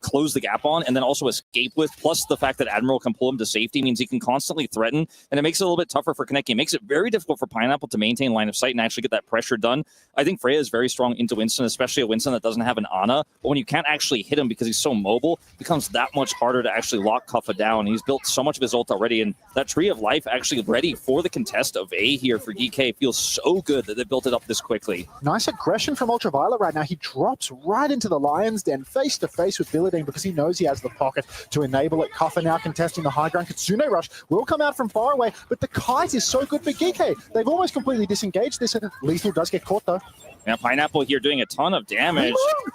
close the gap on and then also escape with, plus the fact that Admiral can pull him to safety means he can constantly threaten, and it makes it a little bit tougher for Kaneki. It makes it very difficult for Pineapple to maintain line of sight and actually get that pressure done. I think Freya is very strong into Winston, especially a Winston that doesn't have an Ana, but when you can't actually hit him because he's so mobile, it becomes that much harder to actually lock Kuffa down. He's built so much of his ult already, and that Tree of Life actually ready for the contest of A here for GK. Feels so good that they built it up this quickly. Nice aggression from Ultraviolet right now. He drops right into the Lion's Den, face to face with Billydang because he knows he has the pocket to enable it. Kuffa now contesting the high ground. Kitsune Rush will come out from far away, but the kite is so good for GK. They've almost completely disengaged this. Lethal does get caught though. Now Pineapple here doing a ton of damage.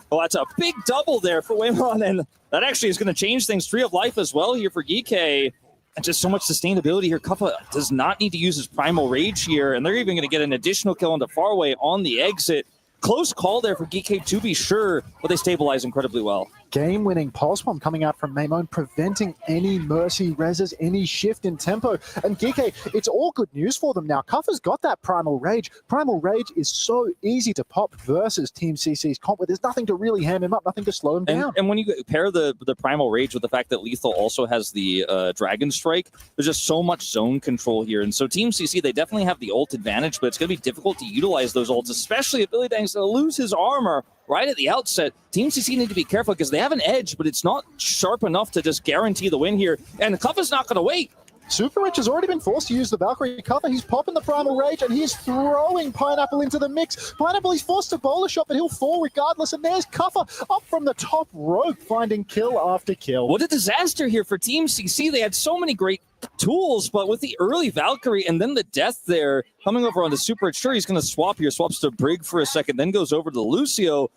Well, that's a big double there for Waymon, and that actually is going to change things. Tree of Life as well here for GK. And just so much sustainability here. Kuffa does not need to use his Primal Rage here, and they're even going to get an additional kill into Faraway on the exit. Close call there for GK to be sure, but they stabilize incredibly well. Game-winning Pulse Bomb coming out from Maimon, preventing any Mercy reses, any shift in tempo. And GK, it's all good news for them now. Kuffa's got that Primal Rage. Primal Rage is so easy to pop versus Team CC's comp, where there's nothing to really ham him up, nothing to slow him down. And when you pair the Primal Rage with the fact that Lethal also has the Dragon Strike, there's just so much zone control here. And so Team CC, they definitely have the ult advantage, but it's going to be difficult to utilize those ults, especially if Billydang's going to lose his armor right at the outset. Team CC need to be careful because they have an edge, but it's not sharp enough to just guarantee the win here. And Kuffa's not going to wait. Super Rich has already been forced to use the Valkyrie Kuffa. He's popping the Primal Rage, and he's throwing Pineapple into the mix. Pineapple, he's forced to bowl a shot, but he'll fall regardless. And there's Kuffa up from the top rope, finding kill after kill. What a disaster here for Team CC. They had so many great tools, but with the early Valkyrie and then the death there, coming over on the Super Rich, sure, he's going to swap here, swaps to Brig for a second, then goes over to Lucio.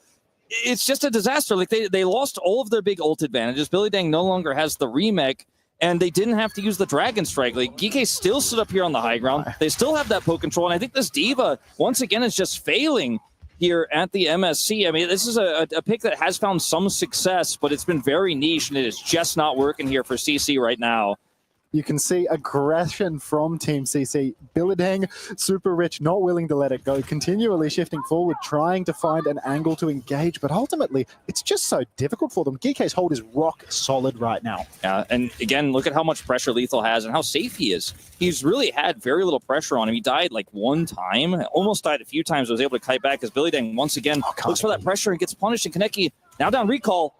It's just a disaster. Like they lost all of their big ult advantages. Billydang no longer has the remake, and they didn't have to use the Dragon Strike. Like GK still stood up here on the high ground. They still have that poke control, and I think this Diva once again is just failing here at the MSC. I mean, this is a pick that has found some success, but it's been very niche, and it is just not working here for CC right now. You can see aggression from Team CC. Billydang, Super Rich, not willing to let it go, continually shifting forward, trying to find an angle to engage, but ultimately, it's just so difficult for them. GK's hold is rock solid right now. Yeah, and again, look at how much pressure Lethal has and how safe he is. He's really had very little pressure on him. He died like one time, almost died a few times, was able to kite back as Billydang once again looks for that pressure and gets punished, and Kaneki now down recall.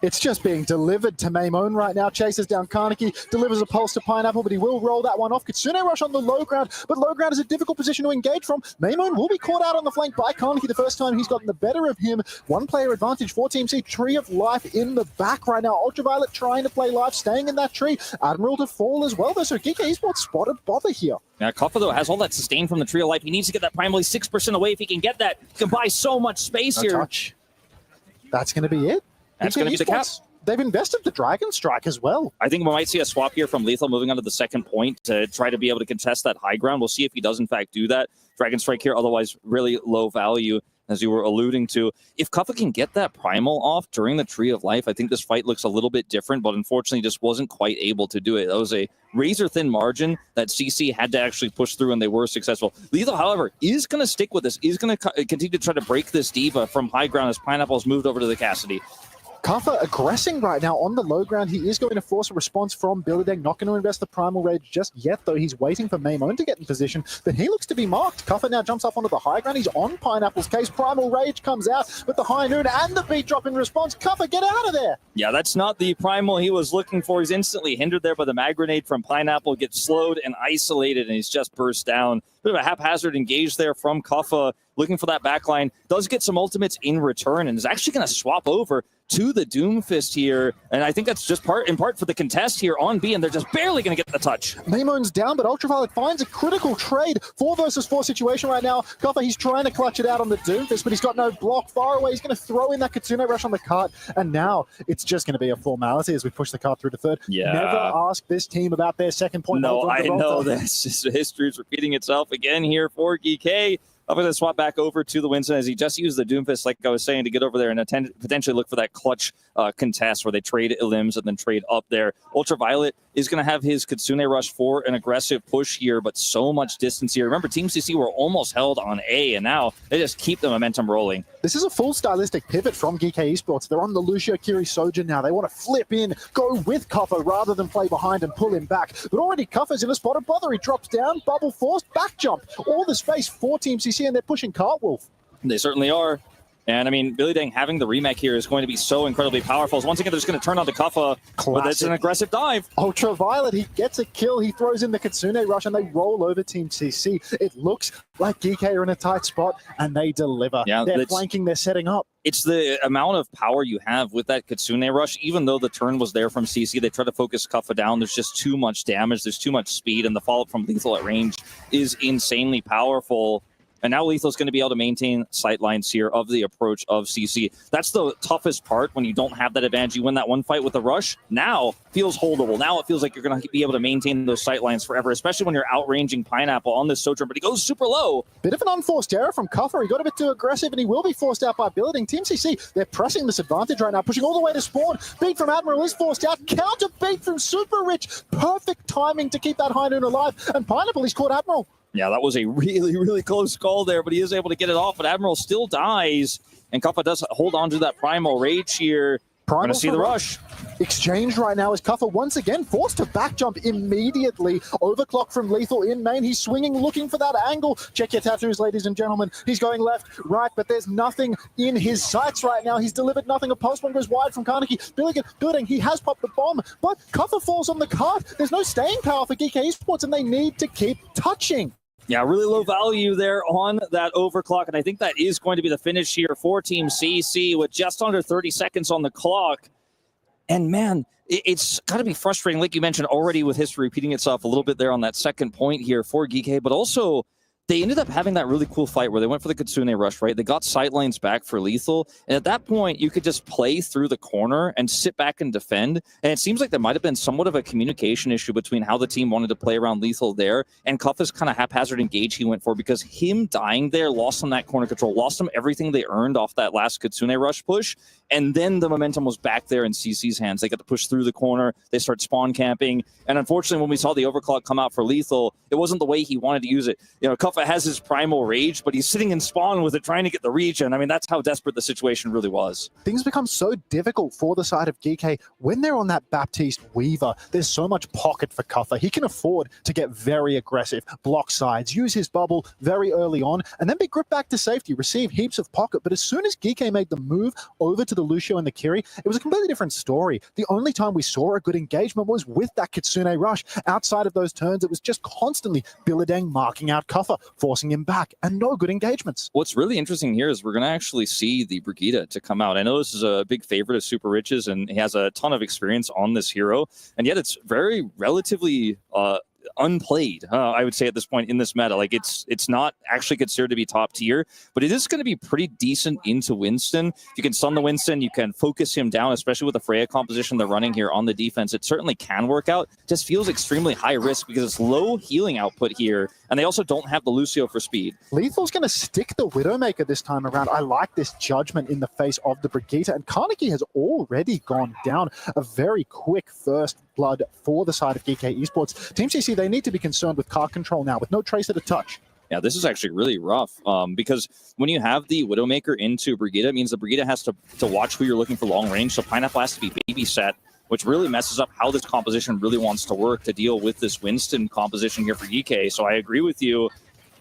It's just being delivered to Maimon right now. Chases down Karnaki, delivers a pulse to Pineapple, but he will roll that one off. Kitsune Rush on the low ground, but low ground is a difficult position to engage from. Maimon will be caught out on the flank by Karnaki the first time he's gotten the better of him. One player advantage for Team C. Tree of Life in the back right now. Ultraviolet trying to play live, staying in that tree. Admiral to fall as well, though, so GK Esports spotted bother here. Now, Kuffa, though, has all that sustain from the Tree of Life. He needs to get that primarily 6% away. If he can get that, he can buy so much space here. Touch. That's going to be it. That's going to be the cap. They've invested the Dragon Strike as well. I think we might see a swap here from Lethal moving on to the second point to try to be able to contest that high ground. We'll see if he does, in fact, do that. Dragon Strike here, otherwise really low value, as you were alluding to. If Kuffa can get that Primal off during the Tree of Life, I think this fight looks a little bit different, but unfortunately just wasn't quite able to do it. That was a razor-thin margin that CC had to actually push through, and they were successful. Lethal, however, is going to stick with this, is going to continue to try to break this Diva from high ground as Pineapple's moved over to the Cassidy. Kuffa aggressing right now on the low ground. He is going to force a response from Billydang. Not going to invest the Primal Rage just yet, though. He's waiting for Maimon to get in position, but he looks to be marked. Kuffa now jumps up onto the high ground. He's on Pineapple's case. Primal Rage comes out with the high noon and the beat drop in response. Kuffa, get out of there! Yeah, that's not the Primal he was looking for. He's instantly hindered there by the mag grenade from Pineapple, gets slowed and isolated, and he's just burst down. Bit of a haphazard engage there from Kuffa. looking for that backline, does get some ultimates in return, and is actually going to swap over to the Doomfist here. And I think that's just in part for the contest here on B, and they're just barely going to get the touch. Maymone's down, but Ultraviolet finds a critical trade. 4 versus 4 situation right now. Kuffer, he's trying to clutch it out on the Doomfist, but he's got no block. Far away, he's going to throw in that Kitsune Rush on the cart, and now it's just going to be a formality as we push the cart through to third. Yeah. Never ask this team about their second point. No, I know this. History is repeating itself again here for GK. I'm going to swap back over to the Winston as he just used the Doomfist, like I was saying, to get over there and potentially look for that clutch contest where they trade elims and then trade up there. Ultraviolet is going to have his Kitsune Rush for an aggressive push here, but so much distance here. Remember, Team CC were almost held on A, and now they just keep the momentum rolling. This is a full stylistic pivot from GK Esports. They're on the Lucio Kiri Sojin now. They want to flip in, go with Kuffer rather than play behind and pull him back. But already Kuffer's in a spot of bother. He drops down, bubble forced, back jump. All the space for Team CC, and they're pushing Cartwolf. They certainly are. And I mean, Billy Dang having the remake here is going to be so incredibly powerful. So once again, they're just going to turn on the Kuffa, but it's an aggressive dive. Ultraviolet, he gets a kill. He throws in the Kitsune Rush, and they roll over Team CC. It looks like GK are in a tight spot, and they deliver. Yeah, they're flanking, they're setting up. It's the amount of power you have with that Kitsune Rush. Even though the turn was there from CC, they try to focus Kuffa down. There's just too much damage. There's too much speed, and the follow-up from Lethal at range is insanely powerful. And now Lethal's going to be able to maintain sight lines here of the approach of CC. That's the toughest part when you don't have that advantage. You win that one fight with the rush. Now feels holdable. Now it feels like you're going to be able to maintain those sight lines forever, especially when you're outranging Pineapple on this Sojourn, but he goes super low. Bit of an unforced error from Kuffer. He got a bit too aggressive, and he will be forced out by Billeting. Team CC, they're pressing this advantage right now, pushing all the way to spawn. Beat from Admiral is forced out. Counter beat from Super Rich. Perfect timing to keep that High Noon alive. And Pineapple, he's caught Admiral. Yeah, that was a really, really close call there, but he is able to get it off, but Admiral still dies, and Kuffa does hold on to that Primal Rage here. We're going to see the rush. Exchanged right now is Kuffer once again forced to back jump immediately. Overclock from Lethal in main. He's swinging, looking for that angle. Check your tattoos, ladies and gentlemen. He's going left, right, but there's nothing in his sights right now. He's delivered nothing. A pulse one goes wide from Carnegie. Building, he has popped the bomb, but Kuffer falls on the cart. There's no staying power for GK Esports, and they need to keep touching. Yeah, really low value there on that overclock, and I think that is going to be the finish here for Team CC with just under 30 seconds on the clock. And man, it's got to be frustrating, like you mentioned already, with history repeating itself a little bit there on that second point here for GK, but also they ended up having that really cool fight where they went for the Kitsune Rush, right? They got sightlines back for Lethal, and at that point, you could just play through the corner and sit back and defend, and it seems like there might have been somewhat of a communication issue between how the team wanted to play around Lethal there, and Kuffa's kind of haphazard engage he went for, because him dying there lost them that corner control, lost them everything they earned off that last Kitsune Rush push, and then the momentum was back there in CC's hands. They got to push through the corner, they start spawn camping, and unfortunately, when we saw the overclock come out for Lethal, it wasn't the way he wanted to use it. You know, Kuffa has his Primal Rage, but he's sitting in spawn with it, trying to get the region. I mean, that's how desperate the situation really was. Things become so difficult for the side of GK when they're on that Baptiste Weaver. There's so much pocket for Kuffa. He can afford to get very aggressive, block sides, use his bubble very early on, and then be gripped back to safety, receive heaps of pocket. But as soon as GK made the move over to the Lucio and the Kiri, it was a completely different story. The only time we saw a good engagement was with that Kitsune Rush. Outside of those turns, it was just constantly Billadang marking out Kuffa, forcing him back, and no good engagements. What's really interesting here is we're going to actually see the Brigitte to come out. I know this is a big favorite of Super Rich's, and he has a ton of experience on this hero, and yet it's very relatively unplayed, I would say, at this point in this meta. Like, it's not actually considered to be top tier, but it is going to be pretty decent into Winston. If you can stun the Winston, you can focus him down, especially with the Freya composition they're running here on the defense. It certainly can work out. Just feels extremely high risk because it's low healing output here, and they also don't have the Lucio for speed. Lethal's going to stick the Widowmaker this time around. I like this judgment in the face of the Brigitte, and Carnegie has already gone down. A very quick first blood for the side of GK Esports. Team CC, they need to be concerned with car control now, with no Tracer to touch. Yeah, this is actually really rough because when you have the Widowmaker into Brigitte, it means the Brigitte has to watch who you're looking for long range, so Pineapple has to be babysat, which really messes up how this composition really wants to work to deal with this Winston composition here for GK. So I agree with you,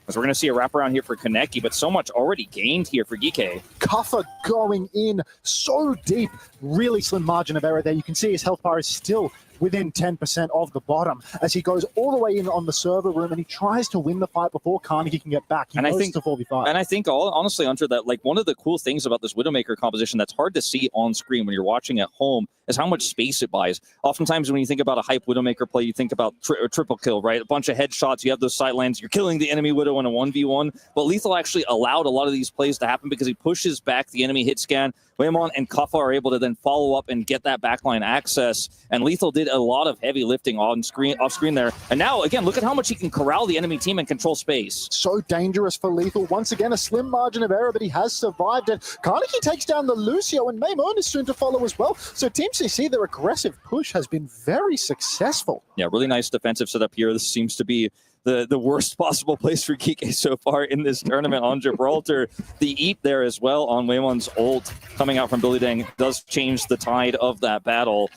as we're going to see a wraparound here for Kaneki, but so much already gained here for GK. Kuffa going in so deep. Really slim margin of error there. You can see his health bar is still within 10% of the bottom as he goes all the way in on the server room and he tries to win the fight before Carnegie can get back. He knows to 4v5. And I think, honestly, Hunter, that like one of the cool things about this Widowmaker composition that's hard to see on screen when you're watching at home is how much space it buys. Oftentimes when you think about a hype Widowmaker play, you think about triple kill, right? A bunch of headshots, you have those sight lines, you're killing the enemy Widow in a 1v1. But Lethal actually allowed a lot of these plays to happen because he pushes back the enemy hit scan. Waymon and Kuffa are able to then follow up and get that backline access. And Lethal did a lot of heavy lifting off screen there. And now, again, look at how much he can corral the enemy team and control space. So dangerous for Lethal. Once again, a slim margin of error, but he has survived it. Carnegie takes down the Lucio, and Maimon is soon to follow as well. So Team CC, their aggressive push has been very successful. Yeah, really nice defensive setup here. This seems to be the worst possible place for Kike so far in this tournament on Gibraltar. The eat there as well on Waymon's ult coming out from Billy Deng does change the tide of that battle,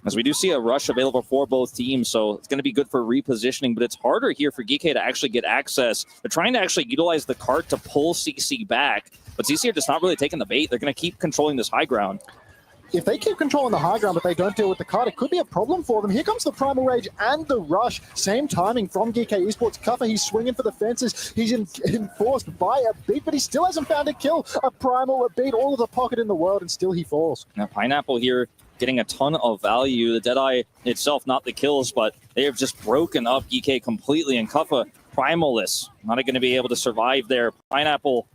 as we do see a rush available for both teams, so it's going to be good for repositioning, but it's harder here for Geekay to actually get access. They're trying to actually utilize the cart to pull CC back, but CC are just not really taking the bait. They're going to keep controlling this high ground. If they keep controlling the high ground, but they don't deal with the card, it could be a problem for them. Here comes the Primal Rage and the Rush. Same timing from GK Esports. Kuffa, he's swinging for the fences. He's enforced by a beat, but he still hasn't found a kill. A Primal, a beat, all of the pocket in the world, and still he falls. Now, Pineapple here getting a ton of value. The Deadeye itself, not the kills, but they have just broken up GK completely, and Kuffa, Primalless, not going to be able to survive there. Pineapple,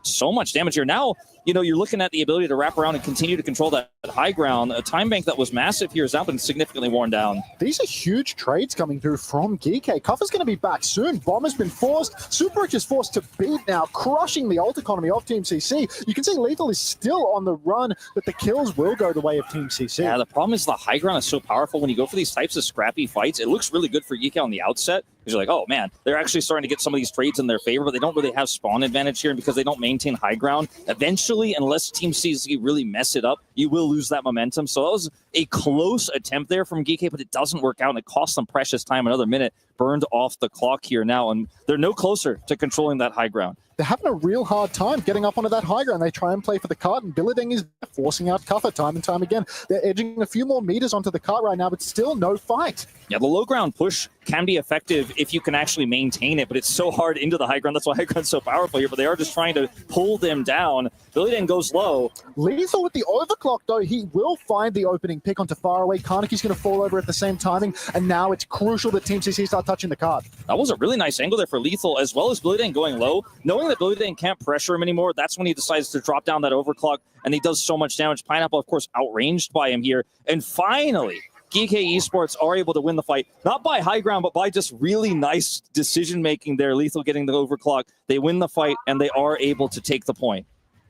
so much damage here. Now, you know, you're looking at the ability to wrap around and continue to control that high ground. A time bank that was massive here has now been significantly worn down. These are huge trades coming through from GK. Kuffa's going to be back soon. Bomb has been forced. Super Rich is forced to beat now, crushing the ult economy of Team CC. You can see Lethal is still on the run, but the kills will go the way of Team CC. Yeah, the problem is the high ground is so powerful. When you go for these types of scrappy fights, it looks really good for GK on the outset, because you're like, oh man, they're actually starting to get some of these trades in their favor, but they don't really have spawn advantage here, and because they don't maintain high ground, eventually, unless Team CC really mess it up, you will lose that momentum. So that was a close attempt there from GK, but it doesn't work out, and it costs them precious time. Another minute burned off the clock here now, and they're no closer to controlling that high ground. They're having a real hard time getting up onto that high ground. They try and play for the cart, and Billeding is forcing out Kuffa time and time again. They're edging a few more meters onto the cart right now, but still no fight. Yeah, the low ground push can be effective if you can actually maintain it, but it's so hard into the high ground. That's why high ground's so powerful here, but they are just trying to pull them down. Billeding goes low. Lethal with the overclock, though. He will find the opening pick onto Faraway. Carnegie's going to fall over at the same timing, and now it's crucial that Team CC start touching the cart. That was a really nice angle there for Lethal, as well as Billeding going low. Knowing that Billeding can't pressure him anymore, that's when he decides to drop down that overclock, and he does so much damage. Pineapple, of course, outranged by him here. And finally, GK Esports are able to win the fight, not by high ground, but by just really nice decision-making there. Lethal getting the overclock. They win the fight, and they are able to take the point.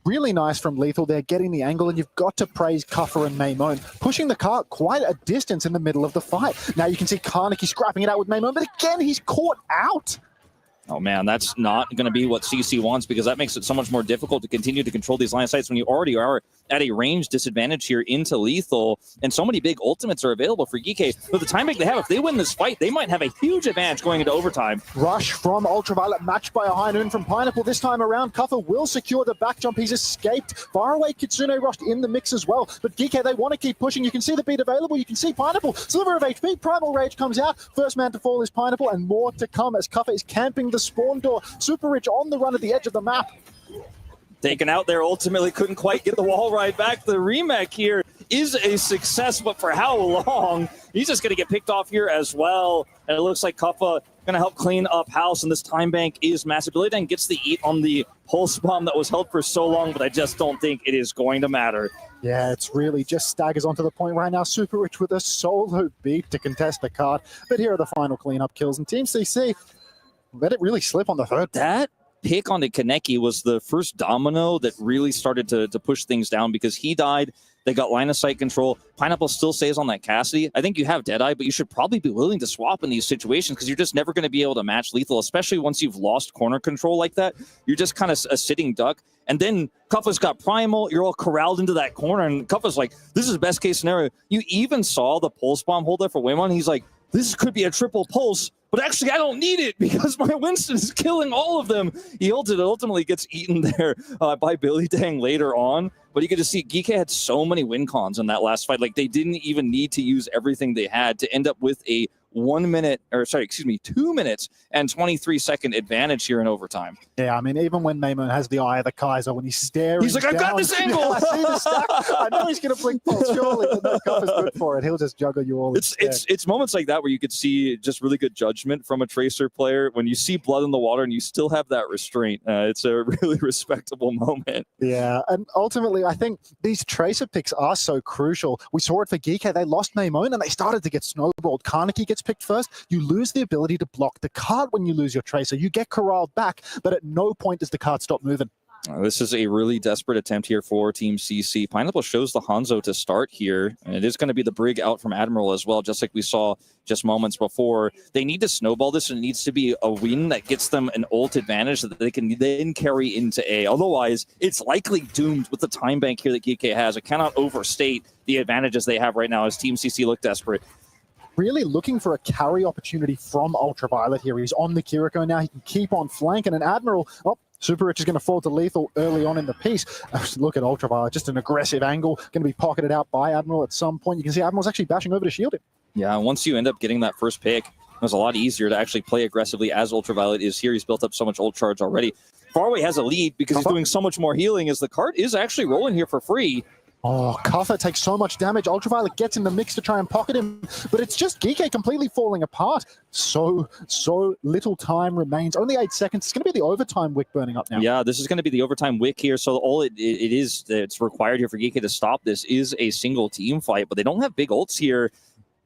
Really nice from Lethal there, getting the angle, and you've got to praise Kuffa and Maimon, pushing the cart quite a distance in the middle of the fight. Now you can see Carnegie scrapping it out with Maimon, but again, he's caught out. Oh man, that's not going to be what CC wants, because that makes it so much more difficult to continue to control these line of sights when you already are at a range disadvantage here into Lethal, and so many big ultimates are available for GK. But the timing they have, if they win this fight, they might have a huge advantage going into overtime. Rush from Ultraviolet, matched by a high noon from Pineapple. This time around, Kuffa will secure the back jump. He's escaped. Faraway Kitsune rushed in the mix as well, but GK, they want to keep pushing. You can see the beat available. You can see Pineapple, sliver of HP, Primal Rage comes out. First man to fall is Pineapple, and more to come as Kuffa is camping the spawn door. Super Rich on the run at the edge of the map. Taken out there, ultimately couldn't quite get the wall right back. The remake here is a success, but for how long? He's just going to get picked off here as well. And it looks like Kuffa going to help clean up house, and this time bank is massive. Billy Dan gets the eat on the pulse bomb that was held for so long, but I just don't think it is going to matter. Yeah, it's really just staggers onto the point right now. Super Rich with a solo beat to contest the card. But here are the final cleanup kills, and Team CC let it really slip on the third. That pick on the Kaneki was the first domino that really started to push things down, because he died. They got line of sight control. Pineapple still stays on that Cassidy. I think you have Deadeye, but you should probably be willing to swap in these situations, because you're just never going to be able to match Lethal, especially once you've lost corner control like that. You're just kind of a sitting duck. And then Kuffa's got Primal. You're all corralled into that corner, and Kuffa's like, this is the best case scenario. You even saw the pulse bomb hold there for Waymon. He's like, this could be a triple pulse, but actually I don't need it because my Winston is killing all of them. He ultimately gets eaten there by Billy Dang later on. But you could just see GK had so many win cons in that last fight. Like, they didn't even need to use everything they had to end up with a 2 minutes and 23-second advantage here in overtime. Yeah, I mean, even when Maimon has the eye of the Kaiser, when he's staring he's like, I've got this angle. Yeah, I see the stack. I know he's going to blink pulse, surely, but no, Cuff is good for it. He'll just juggle you all. It's moments like that where you could see just really good judgment from a Tracer player. When you see blood in the water and you still have that restraint, it's a really respectable moment. Yeah, and ultimately, I think these Tracer picks are so crucial. We saw it for GK. They lost Maimon and they started to get snowballed. Karniki gets picked first. You lose the ability to block the card when you lose your Tracer. You get corralled back, but at no point does the card stop moving. This is a really desperate attempt here for Team CC. Pineapple shows the Hanzo to start here, and it is going to be the Brig out from Admiral as well, just like we saw just moments before. They need to snowball this, and it needs to be a win that gets them an ult advantage that they can then carry into A. Otherwise, it's likely doomed with the time bank here that GK has. I cannot overstate the advantages they have right now as Team CC look desperate. Really looking for a carry opportunity from Ultraviolet here. He's on the Kiriko now. He can keep on flanking, and Admiral, Super Rich is going to fall to lethal early on in the piece. Look at Ultraviolet, just an aggressive angle, going to be pocketed out by Admiral at some point. You can see Admiral's actually bashing over to shield him. Yeah, once you end up getting that first pick, it was a lot easier to actually play aggressively as Ultraviolet is here. He's built up so much ult charge already. Faraway has a lead because he's doing so much more healing as the cart is actually rolling here for free. Oh, Kaffa takes so much damage. Ultraviolet gets in the mix to try and pocket him, but it's just GK completely falling apart. So little time remains. Only 8 seconds. It's going to be the overtime wick burning up now. Yeah, this is going to be the overtime wick here. So all it's required here for GK to stop this is a single team fight, but they don't have big ults here.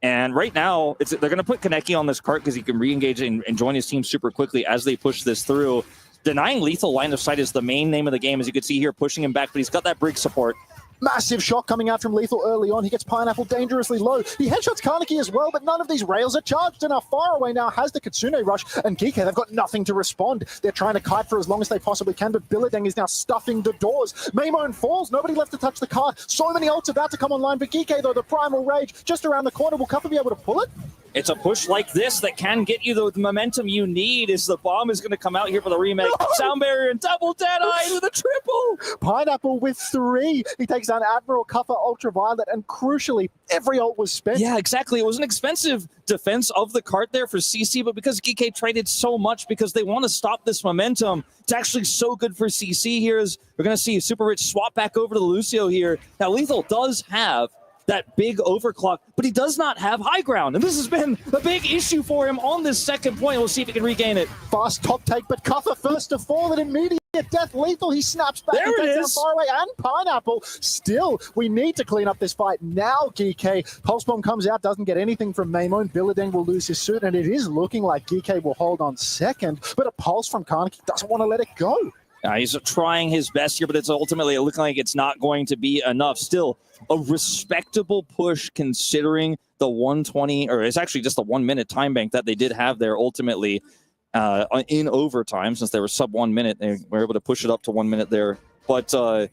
And right now, they're going to put Kaneki on this cart because he can re-engage and join his team super quickly as they push this through. Denying lethal line of sight is the main name of the game, as you can see here, pushing him back, but he's got that Brig support. Massive shot coming out from Lethal early on. He gets Pineapple dangerously low. He headshots Karniki as well, but none of these rails are charged enough. Faraway now has the Kitsune rush, and GK, they've got nothing to respond. They're trying to kite for as long as they possibly can, but Billadeng is now stuffing the doors. Maimon falls. Nobody left to touch the card. So many ults about to come online for GK, though. The Primal Rage just around the corner. Will Cuffer be able to pull it? It's a push like this that can get you the momentum you need as the bomb is going to come out here for the remake. No! Sound barrier and double Deadeye with a triple. Pineapple with 3. He takes down Admiral, Cuffer, Ultraviolet, and crucially, every ult was spent. Yeah, exactly. It was an expensive defense of the cart there for CC, but because GK traded so much because they want to stop this momentum, it's actually so good for CC here as we're going to see Super Rich swap back over to the Lucio here. Now, Lethal does have that big overclock, but he does not have high ground, and this has been a big issue for him on this second point. We'll see if he can regain it. Fast top take, but Cuffer first to fall, and immediate death. Lethal, he snaps back. There it is. Faraway and Pineapple. Still, we need to clean up this fight now, GK. Pulse Bomb comes out, doesn't get anything from Maimon. Billadeng will lose his suit, and it is looking like GK will hold on second, but a pulse from Karniki doesn't want to let it go. He's trying his best here, but it's ultimately looking like it's not going to be enough. Still, a respectable push considering the 120, or it's actually just the 1 minute time bank that they did have there ultimately in overtime. Since they were sub 1 minute, they were able to push it up to 1 minute there. But I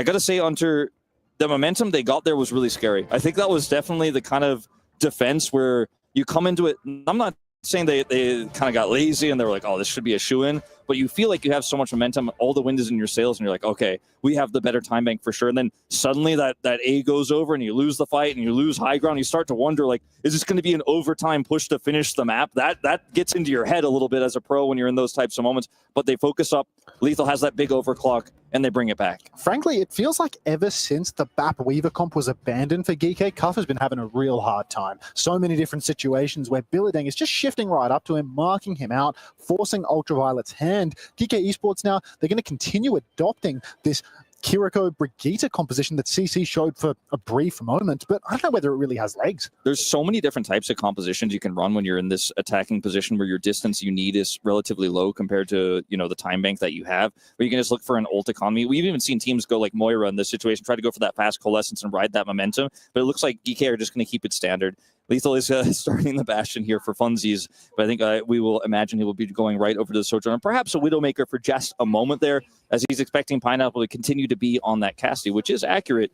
got to say, Hunter, the momentum they got there was really scary. I think that was definitely the kind of defense where you come into it. I'm not saying they kind of got lazy and they were like, oh, this should be a shoe-in, but you feel like you have so much momentum, all the wind is in your sails, and you're like, okay, we have the better time bank for sure. And then suddenly that A goes over and you lose the fight and you lose high ground. You start to wonder, like, is this going to be an overtime push to finish the map? That gets into your head a little bit as a pro when you're in those types of moments, but they focus up. Lethal has that big overclock and they bring it back. Frankly, it feels like ever since the BAP Weaver comp was abandoned for GK, Cuff has been having a real hard time. So many different situations where Billadeng is just shifting right up to him, marking him out, forcing Ultraviolet's hand. GK Esports now, they're going to continue adopting this Kiriko Brigitte composition that CC showed for a brief moment, but I don't know whether it really has legs. There's so many different types of compositions you can run when you're in this attacking position where your distance you need is relatively low compared to, you know, the time bank that you have, where you can just look for an ult economy. We've even seen teams go like Moira in this situation, try to go for that fast coalescence and ride that momentum, but it looks like GK are just going to keep it standard. Lethal is starting the Bastion here for funsies, but I think we will imagine he will be going right over to the Sojourner, perhaps a Widowmaker for just a moment there, as he's expecting Pineapple to continue to be on that Cassie, which is accurate.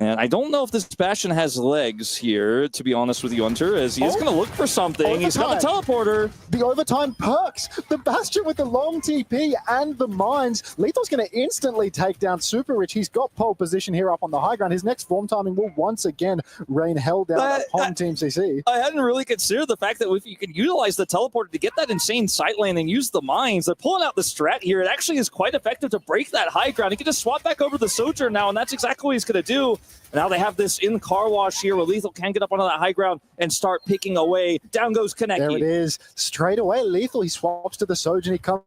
And I don't know if this Bastion has legs here, to be honest with you, Hunter, as he is going to look for something. He's got the teleporter. The overtime perks. The Bastion with the long TP and the mines. Lethal's going to instantly take down Super Rich. He's got pole position here up on the high ground. His next form timing will once again rain hell down upon Team CC. I hadn't really considered the fact that if you can utilize the teleporter to get that insane sight lane and use the mines, they're pulling out the strat here. It actually is quite effective to break that high ground. He can just swap back over the Sojourn now, and that's exactly what he's going to do. And now they have this in car wash here where Lethal can get up onto that high ground and start picking away. Down goes Kaneki. There it is. Straight away, Lethal. He swaps to the Sojourn. He comes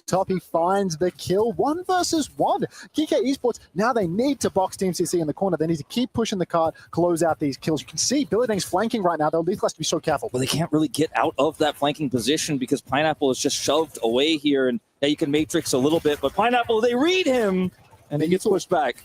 top. He finds the kill. 1 versus 1. GK Esports, now they need to box Team CC in the corner. They need to keep pushing the cart, close out these kills. You can see Billadang's flanking right now, though. Lethal has to be so careful. Well, they can't really get out of that flanking position because Pineapple is just shoved away here. And yeah, you can Matrix a little bit, but Pineapple, they read him, and he gets pushed back.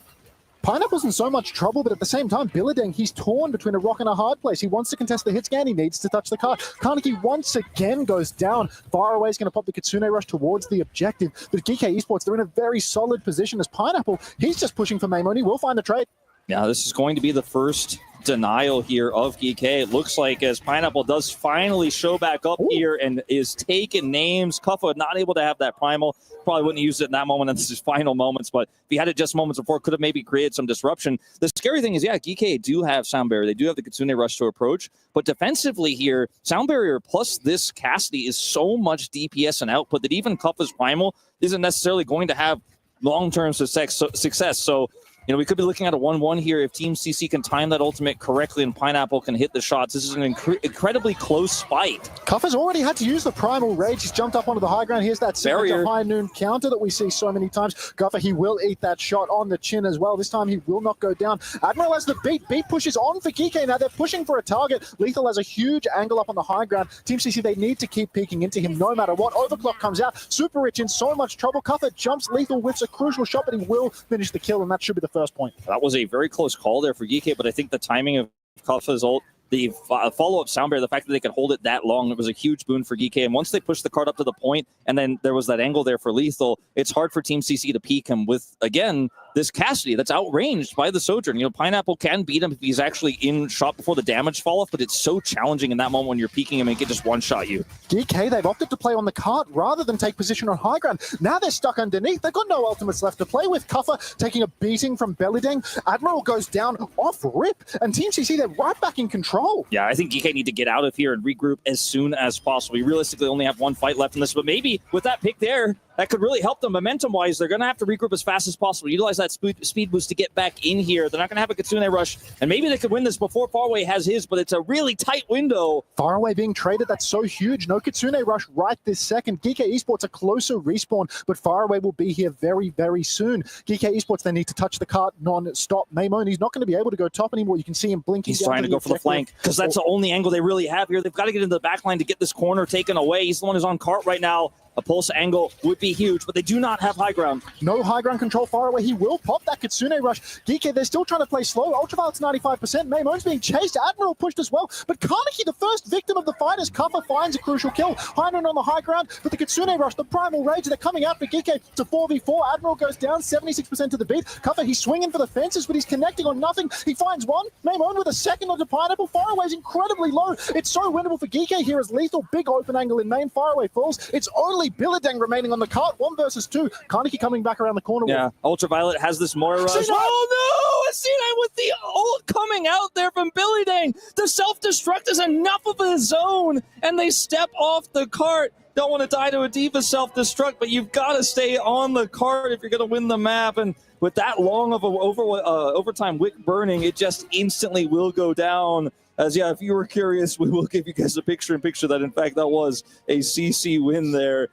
Pineapple's in so much trouble, but at the same time, Billadang, he's torn between a rock and a hard place. He wants to contest the hit scan. He needs to touch the card. Kaneki once again goes down. Far away is going to pop the Kitsune Rush towards the objective. But GK Esports, they're in a very solid position as Pineapple. He's just pushing for Maimon. He will find the trade. Now, this is going to be the first denial here of GK. It looks like as Pineapple does finally show back up here and is taking names. Kuffa not able to have that primal. Probably wouldn't use it in that moment. This is final moments, but if he had it just moments before, could have maybe created some disruption. The scary thing is, yeah, GK do have Sound Barrier. They do have the Kitsune Rush to approach, but defensively here, Sound Barrier plus this Cassidy is so much DPS and output that even Kuffa's primal isn't necessarily going to have long-term success. So, you know, we could be looking at a 1-1 here if Team CC can time that ultimate correctly and Pineapple can hit the shots. This is an incredibly close fight. Kuffa's already had to use the Primal Rage. He's jumped up onto the high ground. Here's that signature high noon counter that we see so many times. Kuffa, he will eat that shot on the chin as well. This time he will not go down. Admiral has the beat. Beat pushes on for GK now. They're pushing for a target. Lethal has a huge angle up on the high ground. Team CC, they need to keep peeking into him no matter what. Overclock comes out. Super Rich in so much trouble. Kuffa jumps. Lethal whiffs a crucial shot, but he will finish the kill, and that should be the first point. That was a very close call there for GK, but I think the timing of Kuffa's ult, the follow-up Sound Barrier, the fact that they could hold it that long, it was a huge boon for GK. And once they pushed the card up to the point, and then there was that angle there for Lethal, it's hard for Team CC to peek him with, again, this Cassidy that's outranged by the Sojourn. You know, Pineapple can beat him if he's actually in shot before the damage fall off, but it's so challenging in that moment when you're peeking him and he can just one-shot you. GK, they've opted to play on the cart rather than take position on high ground. Now they're stuck underneath. They've got no ultimates left to play with. Kuffa taking a beating from Billadang. Admiral goes down off rip, and Team CC, they're right back in control. Yeah, I think GK need to get out of here and regroup as soon as possible. We realistically only have one fight left in this, but maybe with that pick there, that could really help them momentum-wise. They're going to have to regroup as fast as possible. Utilize that speed boost to get back in here. They're not going to have a Kitsune Rush, and maybe they could win this before Faraway has his, but it's a really tight window. Faraway being traded, that's so huge. No Kitsune Rush right this second. GK Esports a closer respawn, but Faraway will be here very, very soon. GK Esports, they need to touch the cart non-stop. Maimon, he's not going to be able to go top anymore. You can see him blinking. He's trying to go for the flank, because that's the only angle they really have here. They've got to get into the back line to get this corner taken away. He's the one who's on cart right now. A pulse angle would be huge, but they do not have high ground. No high ground control far away. He will pop that Kitsune Rush. GK, they're still trying to play slow. Ultraviolet's 95%. Maimon's being chased. Admiral pushed as well. But Kaneki, the first victim of the fight, as Kuffa finds a crucial kill. Heinon on the high ground, but the Kitsune Rush, the Primal Rage, they're coming out for GK to 4v4. Admiral goes down, 76% to the beat. Kuffa, he's swinging for the fences, but he's connecting on nothing. He finds one. Maimon with a second onto Pineapple. Faraway's incredibly low. It's so winnable for GK here as Lethal, big open angle in main. Faraway falls. It's only Billadang remaining on the cart, 1 versus 2. Kaneki coming back around the corner. Yeah, Ultraviolet has this Moira Rush. Oh no! C9 with the ult coming out there from Billadang. The self-destruct is enough of a zone, and they step off the cart. Don't want to die to a D.Va self-destruct, but you've got to stay on the cart if you're going to win the map. And with that long of an overtime wick burning, it just instantly will go down. As yeah, if you were curious, we will give you guys a picture-in-picture that, in fact, that was a CC win there.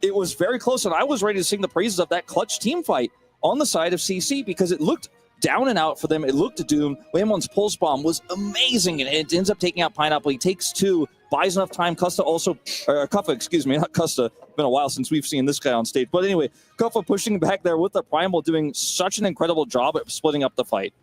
It was very close, and I was ready to sing the praises of that clutch team fight on the side of CC because it looked down and out for them. It looked doomed. Waymon's pulse bomb was amazing, and it ends up taking out Pineapple. He takes 2, buys enough time. Kuffa, excuse me, not Custa. It's been a while since we've seen this guy on stage. But anyway, Kuffa pushing back there with the Primal, doing such an incredible job at splitting up the fight.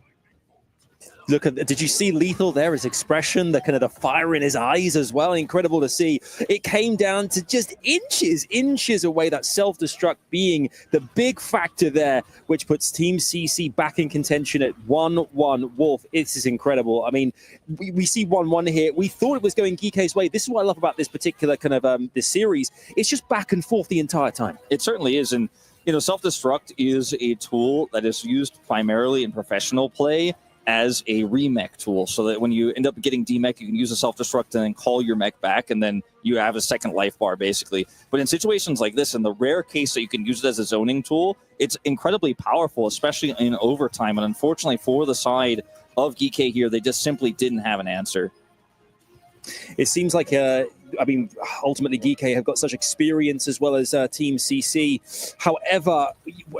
Look at, did you see Lethal there? His expression, the kind of the fire in his eyes as well. Incredible to see. It came down to just inches away. That self-destruct being the big factor there, which puts Team CC back in contention at 1-1. Wolf, this is incredible. I mean, we see 1-1 here. We thought it was going GK's way. This is what I love about this particular kind of this series. It's just back and forth the entire time. It certainly is. And, you know, self-destruct is a tool that is used primarily in professional play as a remech tool, so that when you end up getting demech, you can use a self-destruct and then call your mech back, and then you have a second life bar, basically. But in situations like this, in the rare case that you can use it as a zoning tool, it's incredibly powerful, especially in overtime. And unfortunately for the side of GK here, they just simply didn't have an answer. It seems like, I mean, ultimately GK have got such experience as well as Team CC. However,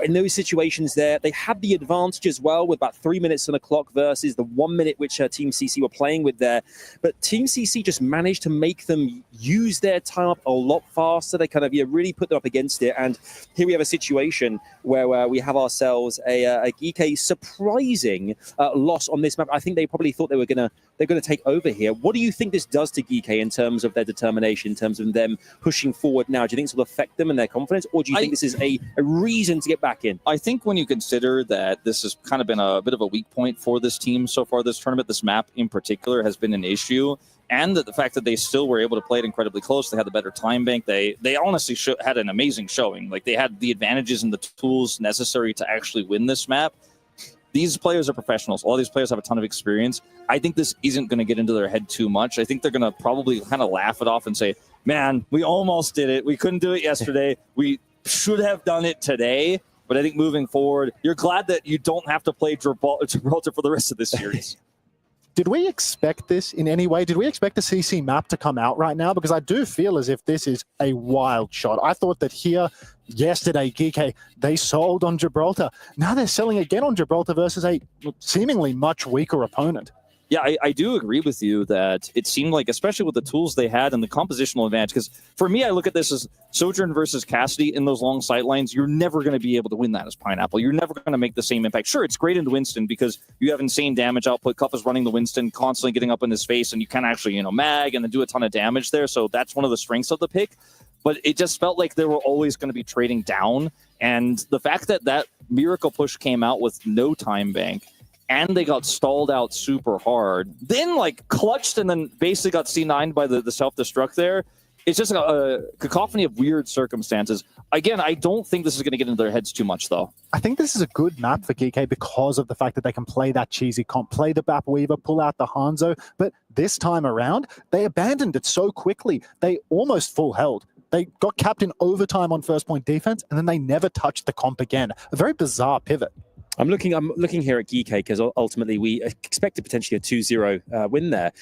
in those situations there, they had the advantage as well with about 3 minutes on the clock versus the 1 minute which Team CC were playing with there. But Team CC just managed to make them use their time up a lot faster. They kind of really put them up against it. And here we have a situation where we have ourselves a GK surprising loss on this map. I think they probably thought they're going to take over here. What do you think this does to GK in terms of their determination, in terms of them pushing forward now? Do you think this will affect them and their confidence, or do you think this is a reason to get back in? I think when you consider that this has kind of been a bit of a weak point for this team so far this tournament, this map in particular has been an issue, and the fact that they still were able to play it incredibly close. They had the better time bank. They honestly had an amazing showing. Like, they had the advantages and the tools necessary to actually win this map. These players are professionals. All these players have a ton of experience. I think this isn't going to get into their head too much. I think they're going to probably kind of laugh it off and say, man, we almost did it. We couldn't do it yesterday. We should have done it today. But I think moving forward, you're glad that you don't have to play Gibraltar for the rest of this series. Did we expect this in any way? Did we expect the CC map to come out right now? Because I do feel as if this is a wild shot. I thought that here, yesterday, GK, they sold on Gibraltar. Now they're selling again on Gibraltar versus a seemingly much weaker opponent. Yeah, I do agree with you that it seemed like, especially with the tools they had and the compositional advantage, because for me, I look at this as Sojourn versus Cassidy in those long sight lines. You're never going to be able to win that as Pineapple. You're never going to make the same impact. Sure, it's great into Winston because you have insane damage output. Cuff is running the Winston, constantly getting up in his face, and you can actually, mag and then do a ton of damage there. So that's one of the strengths of the pick. But it just felt like they were always going to be trading down. And the fact that Miracle Push came out with no time bank, and they got stalled out super hard, then clutched and then basically got C9'd by the self-destruct there. It's just a cacophony of weird circumstances. Again, I don't think this is going to get into their heads too much, though. I think this is a good map for GK because of the fact that they can play that cheesy comp, play the Bap Weaver, pull out the Hanzo. But this time around, they abandoned it so quickly. They almost full held. They got capped in overtime on first point defense, and then they never touched the comp again. A very bizarre pivot. I'm looking here at GK because ultimately we expected potentially a 2-0 win there.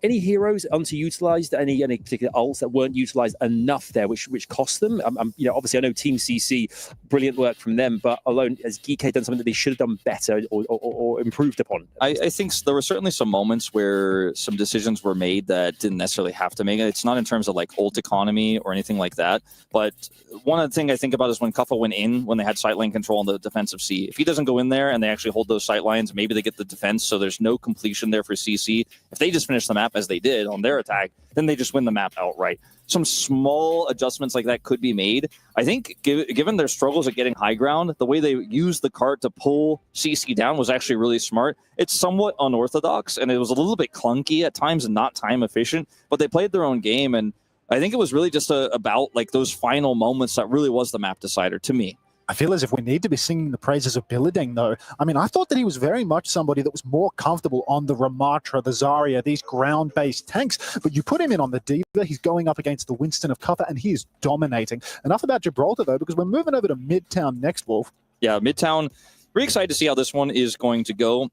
Any heroes underutilized? Any particular ults that weren't utilized enough there, which cost them? Obviously I know Team CC, brilliant work from them, but alone has GK done something that they should have done better or improved upon? I think there were certainly some moments where some decisions were made that didn't necessarily have to make it. It's not in terms of ult economy or anything like that, but one of the things I think about is when Kuffa went in, when they had sight lane control on the defensive C. If he doesn't go in there and they actually hold those sight lines, maybe they get the defense, so there's no completion there for CC. If they just finish the map as they did on their attack, then they just win the map outright. Some small adjustments like that could be made. I think given their struggles at getting high ground, the way they used the cart to pull CC down was actually really smart. It's somewhat unorthodox, and it was a little bit clunky at times and not time efficient, but they played their own game, and I think it was really just about those final moments that really was the map decider to me. I feel as if we need to be singing the praises of Bilideng, though. I mean, I thought that he was very much somebody that was more comfortable on the Ramatra, the Zarya, these ground-based tanks. But you put him in on the Diva, he's going up against the Winston of Kuffa, and he is dominating. Enough about Gibraltar, though, because we're moving over to Midtown next, Wolf. Yeah, Midtown. Really excited to see how this one is going to go.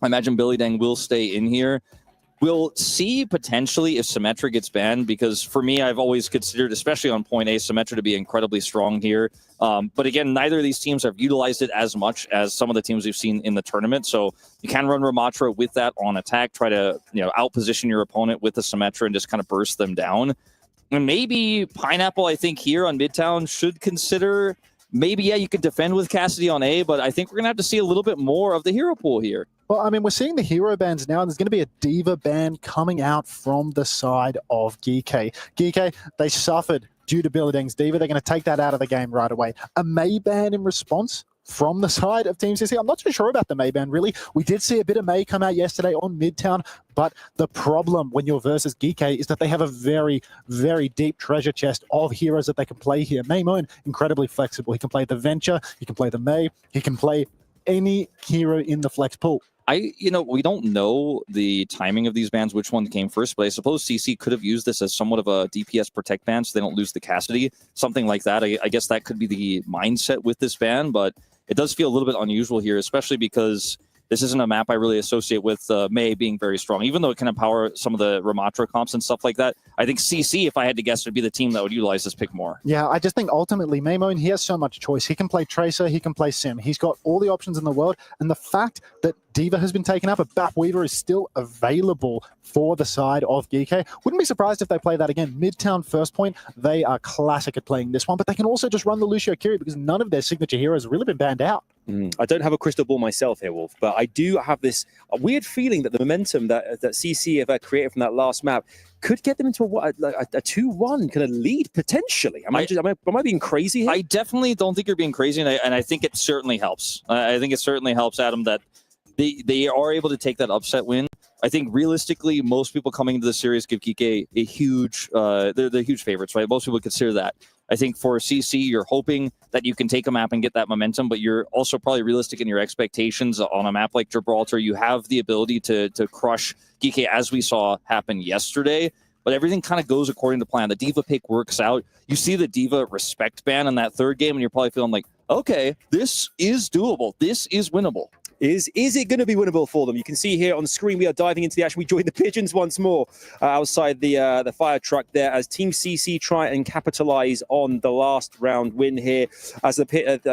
I imagine Bilideng will stay in here. We'll see potentially if Symmetra gets banned, because for me, I've always considered, especially on point A, Symmetra to be incredibly strong here. But again, neither of these teams have utilized it as much as some of the teams we've seen in the tournament. So you can run Ramatra with that on attack, try to outposition your opponent with the Symmetra and just kind of burst them down. And maybe Pineapple, I think here on Midtown should consider, maybe, yeah, you could defend with Cassidy on A, but I think we're going to have to see a little bit more of the hero pool here. Well, I mean, we're seeing the hero bans now, and there's going to be a diva ban coming out from the side of GK. GK, they suffered due to Billading's diva. They're going to take that out of the game right away. A May ban in response from the side of Team CC. I'm not too sure about the May ban, really. We did see a bit of May come out yesterday on Midtown, but the problem when you're versus GK is that they have a very, very deep treasure chest of heroes that they can play here. Maymon, incredibly flexible. He can play the Venture, he can play the May, he can play any hero in the flex pool. We don't know the timing of these bans, which one came first, but I suppose CC could have used this as somewhat of a DPS protect ban so they don't lose the Cassidy, something like that. I guess that could be the mindset with this ban, but it does feel a little bit unusual here, especially because this isn't a map I really associate with May being very strong, even though it can empower some of the Ramatra comps and stuff like that. I think CC, if I had to guess, would be the team that would utilize this pick more. Yeah, I just think ultimately Maymon, he has so much choice. He can play Tracer, he can play Sim. He's got all the options in the world, and the fact that Diva has been taken up, but Bap Weaver is still available for the side of GK. Wouldn't be surprised if they play that again. Midtown first point, they are classic at playing this one, but they can also just run the Lucio Kiri because none of their signature heroes have really been banned out. I don't have a crystal ball myself here, Wolf, but I do have this weird feeling that the momentum that CC have created from that last map could get them into a 2-1 kind of lead, potentially. Am I being crazy here? I definitely don't think you're being crazy, and I think it certainly helps. I think it certainly helps, Adam, that they are able to take that upset win. I think realistically, most people coming into the series give GK a huge, they're the huge favorites, right? Most people consider that. I think for CC, you're hoping that you can take a map and get that momentum, but you're also probably realistic in your expectations on a map like Gibraltar. You have the ability to crush GK as we saw happen yesterday, but everything kind of goes according to plan. The Diva pick works out. You see the Diva respect ban in that third game, and you're probably feeling like, okay, this is doable. This is winnable. Is it going to be winnable for them? You can see here on the screen, we are diving into the action. We join the Pigeons once more outside the fire truck there as Team CC try and capitalize on the last round win here as the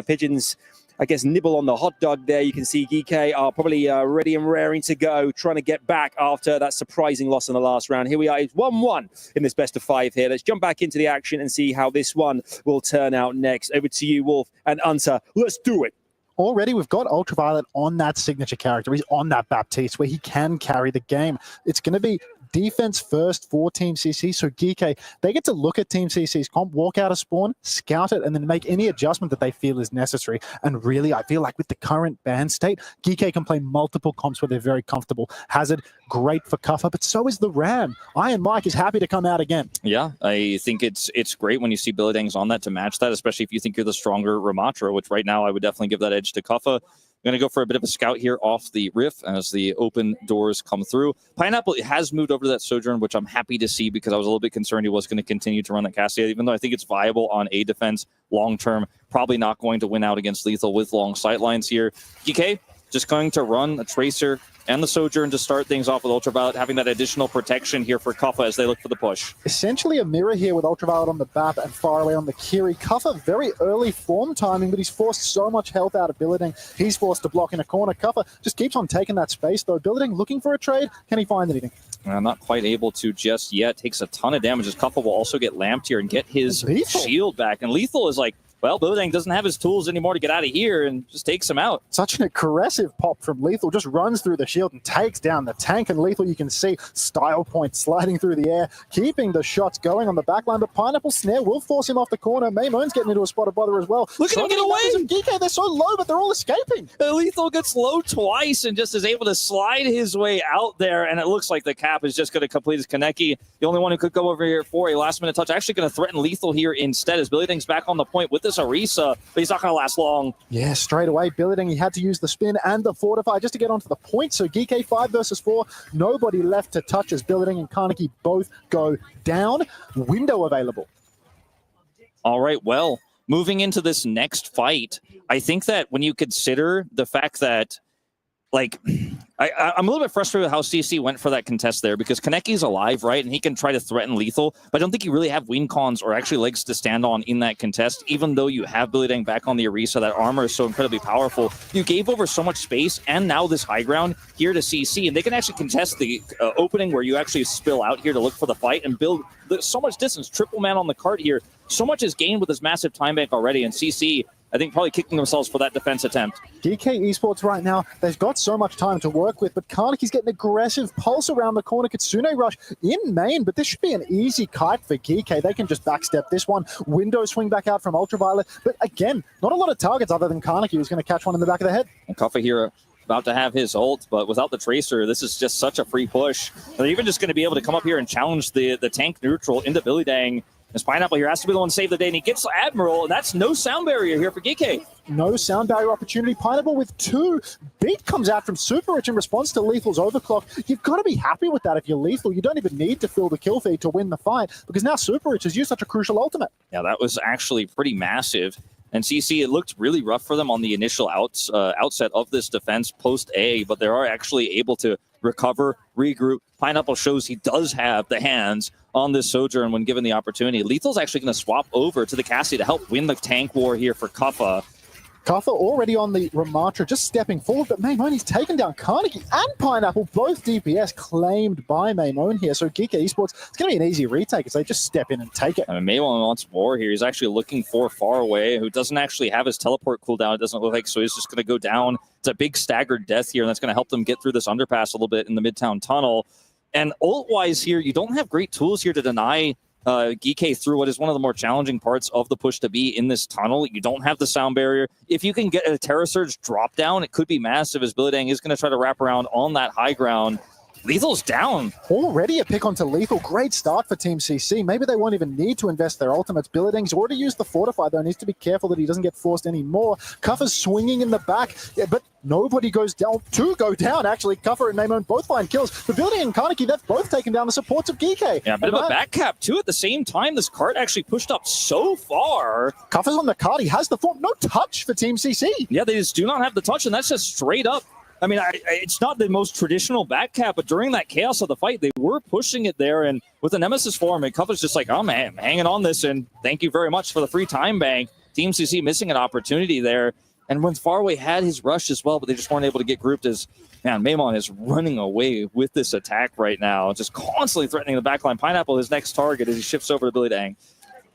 Pigeons, I guess, nibble on the hot dog there. You can see GK are probably ready and raring to go, trying to get back after that surprising loss in the last round. Here we are, it's 1-1 in this best of 5 here. Let's jump back into the action and see how this one will turn out next. Over to you, Wolf and Unter. Let's do it. Already, we've got Ultraviolet on that signature character. He's on that Baptiste where he can carry the game. It's going to be defense first for Team CC. So GK, they get to look at Team CC's comp, walk out of spawn, scout it, and then make any adjustment that they feel is necessary. And really, I feel like with the current ban state, GK can play multiple comps where they're very comfortable. Hazard, great for Cuffer, but so is the Ram. Iron Mike is happy to come out again. Yeah, I think it's great when you see Billadang's on that to match that, especially if you think you're the stronger Ramatra, which right now I would definitely give that edge to Cuffer. I'm going to go for a bit of a scout here off the Riff as the open doors come through. Pineapple has moved over to that Sojourn, which I'm happy to see because I was a little bit concerned he was going to continue to run that Cassia, even though I think it's viable on A defense long-term. Probably not going to win out against Lethal with long sightlines here. GK just going to run a Tracer and the Sojourn to start things off with Ultraviolet, having that additional protection here for Cuffa as they look for the push. Essentially a mirror here with Ultraviolet on the BAP and far away on the Kiri. Cuffa, very early form timing, but he's forced so much health out of Billading. He's forced to block in a corner. Cuffa just keeps on taking that space, though. Billading looking for a trade. Can he find anything? Not quite able to just yet. Takes a ton of damage as Cuffa will also get lamped here and get his shield back. And Lethal is like, well, Billading doesn't have his tools anymore to get out of here and just takes him out. Such an aggressive pop from Lethal. Just runs through the shield and takes down the tank. And Lethal, you can see style point sliding through the air, keeping the shots going on the backline. But Pineapple Snare will force him off the corner. Maymon's getting into a spot of bother as well. Look at him get away! GK, they're so low, but they're all escaping. Lethal gets low twice and just is able to slide his way out there. And it looks like the Cap is just going to complete his Kaneki. The only one who could go over here for a last-minute touch. Actually going to threaten Lethal here instead as Billading's back on the point with this Orisa. But he's not going to last long. Yeah, straight away, Billading, he had to use the spin and the fortify just to get onto the point. So GK 5 versus 4, nobody left to touch as Billading and Kaneki both go down. Window available. All right, well, moving into this next fight, I think that when you consider the fact that, like, I'm a little bit frustrated with how CC went for that contest there because Kaneki's alive, right? And he can try to threaten Lethal, but I don't think you really have win cons or actually legs to stand on in that contest, even though you have Billading back on the Orisa. That armor is so incredibly powerful. You gave over so much space and now this high ground here to CC, and they can actually contest the opening where you actually spill out here to look for the fight and build so much distance. Triple man on the cart here. So much is gained with this massive time bank already, and CC I think probably kicking themselves for that defense attempt. GK Esports right now, they've got so much time to work with, but Kaneki's getting aggressive. Pulse around the corner. Kitsune Rush in main, but this should be an easy kite for GK. They can just backstep this one. Window swing back out from Ultraviolet. But again, not a lot of targets other than Kaneki, who's going to catch one in the back of the head. And Kuffa here about to have his ult, but without the Tracer, this is just such a free push. They're even just going to be able to come up here and challenge the tank neutral into Billy Dang. As Pineapple here has to be the one to save the day, and he gets Admiral, and that's no sound barrier here for GK. No sound barrier opportunity. Pineapple with 2. Beat comes out from Super Rich in response to Lethal's overclock. You've got to be happy with that if you're Lethal. You don't even need to fill the kill feed to win the fight, because now Super Rich has used such a crucial ultimate. Yeah, that was actually pretty massive. And CC, it looked really rough for them on the initial outset of this defense post-A, but they are actually able to recover, regroup. Pineapple shows he does have the hands on this Sojourn when given the opportunity. Lethal's actually going to swap over to the Cassie to help win the tank war here for Kuffa. Kuffa already on the Ramatra, just stepping forward, but Maimoni's taken down Kaneki and Pineapple, both DPS claimed by Maimon here. So GK Esports, it's going to be an easy retake as they just step in and take it. I mean, Maimon wants more here. He's actually looking for Far Away, who doesn't actually have his teleport cooldown, it doesn't look like, so he's just going to go down. It's a big staggered death here, and that's going to help them get through this underpass a little bit in the Midtown Tunnel. And ult-wise here, you don't have great tools here to deny GK through what is one of the more challenging parts of the push to be in this tunnel. You don't have the sound barrier. If you can get a Terra Surge drop down, it could be massive, as Billy Dang is going to try to wrap around on that high ground. Lethal's down. Already a pick onto Lethal. Great start for Team CC. Maybe they won't even need to invest their ultimates. Billy Dang's already used the Fortify, though. Needs to be careful that he doesn't get forced anymore. Kuffa's swinging in the back, but nobody goes down. 2 go down, actually. Kuffa and Maimon both find kills. But Billy and Kaneki, they've both taken down the supports of GK. Yeah, a bit of a back cap, too, at the same time. This cart actually pushed up so far. Kuffa's on the cart. He has the form. No touch for Team CC. Yeah, they just do not have the touch, and that's just straight up. I mean, it's not the most traditional back cap, but during that chaos of the fight, they were pushing it there. And with the Nemesis form, and Kuffa's just like, oh, man, I'm hanging on this, and thank you very much for the free time bank. Team CC missing an opportunity there. And when Faraway had his rush as well, but they just weren't able to get grouped as, man, Maimon is running away with this attack right now, just constantly threatening the backline. Pineapple, his next target, as he shifts over to Billy Dang.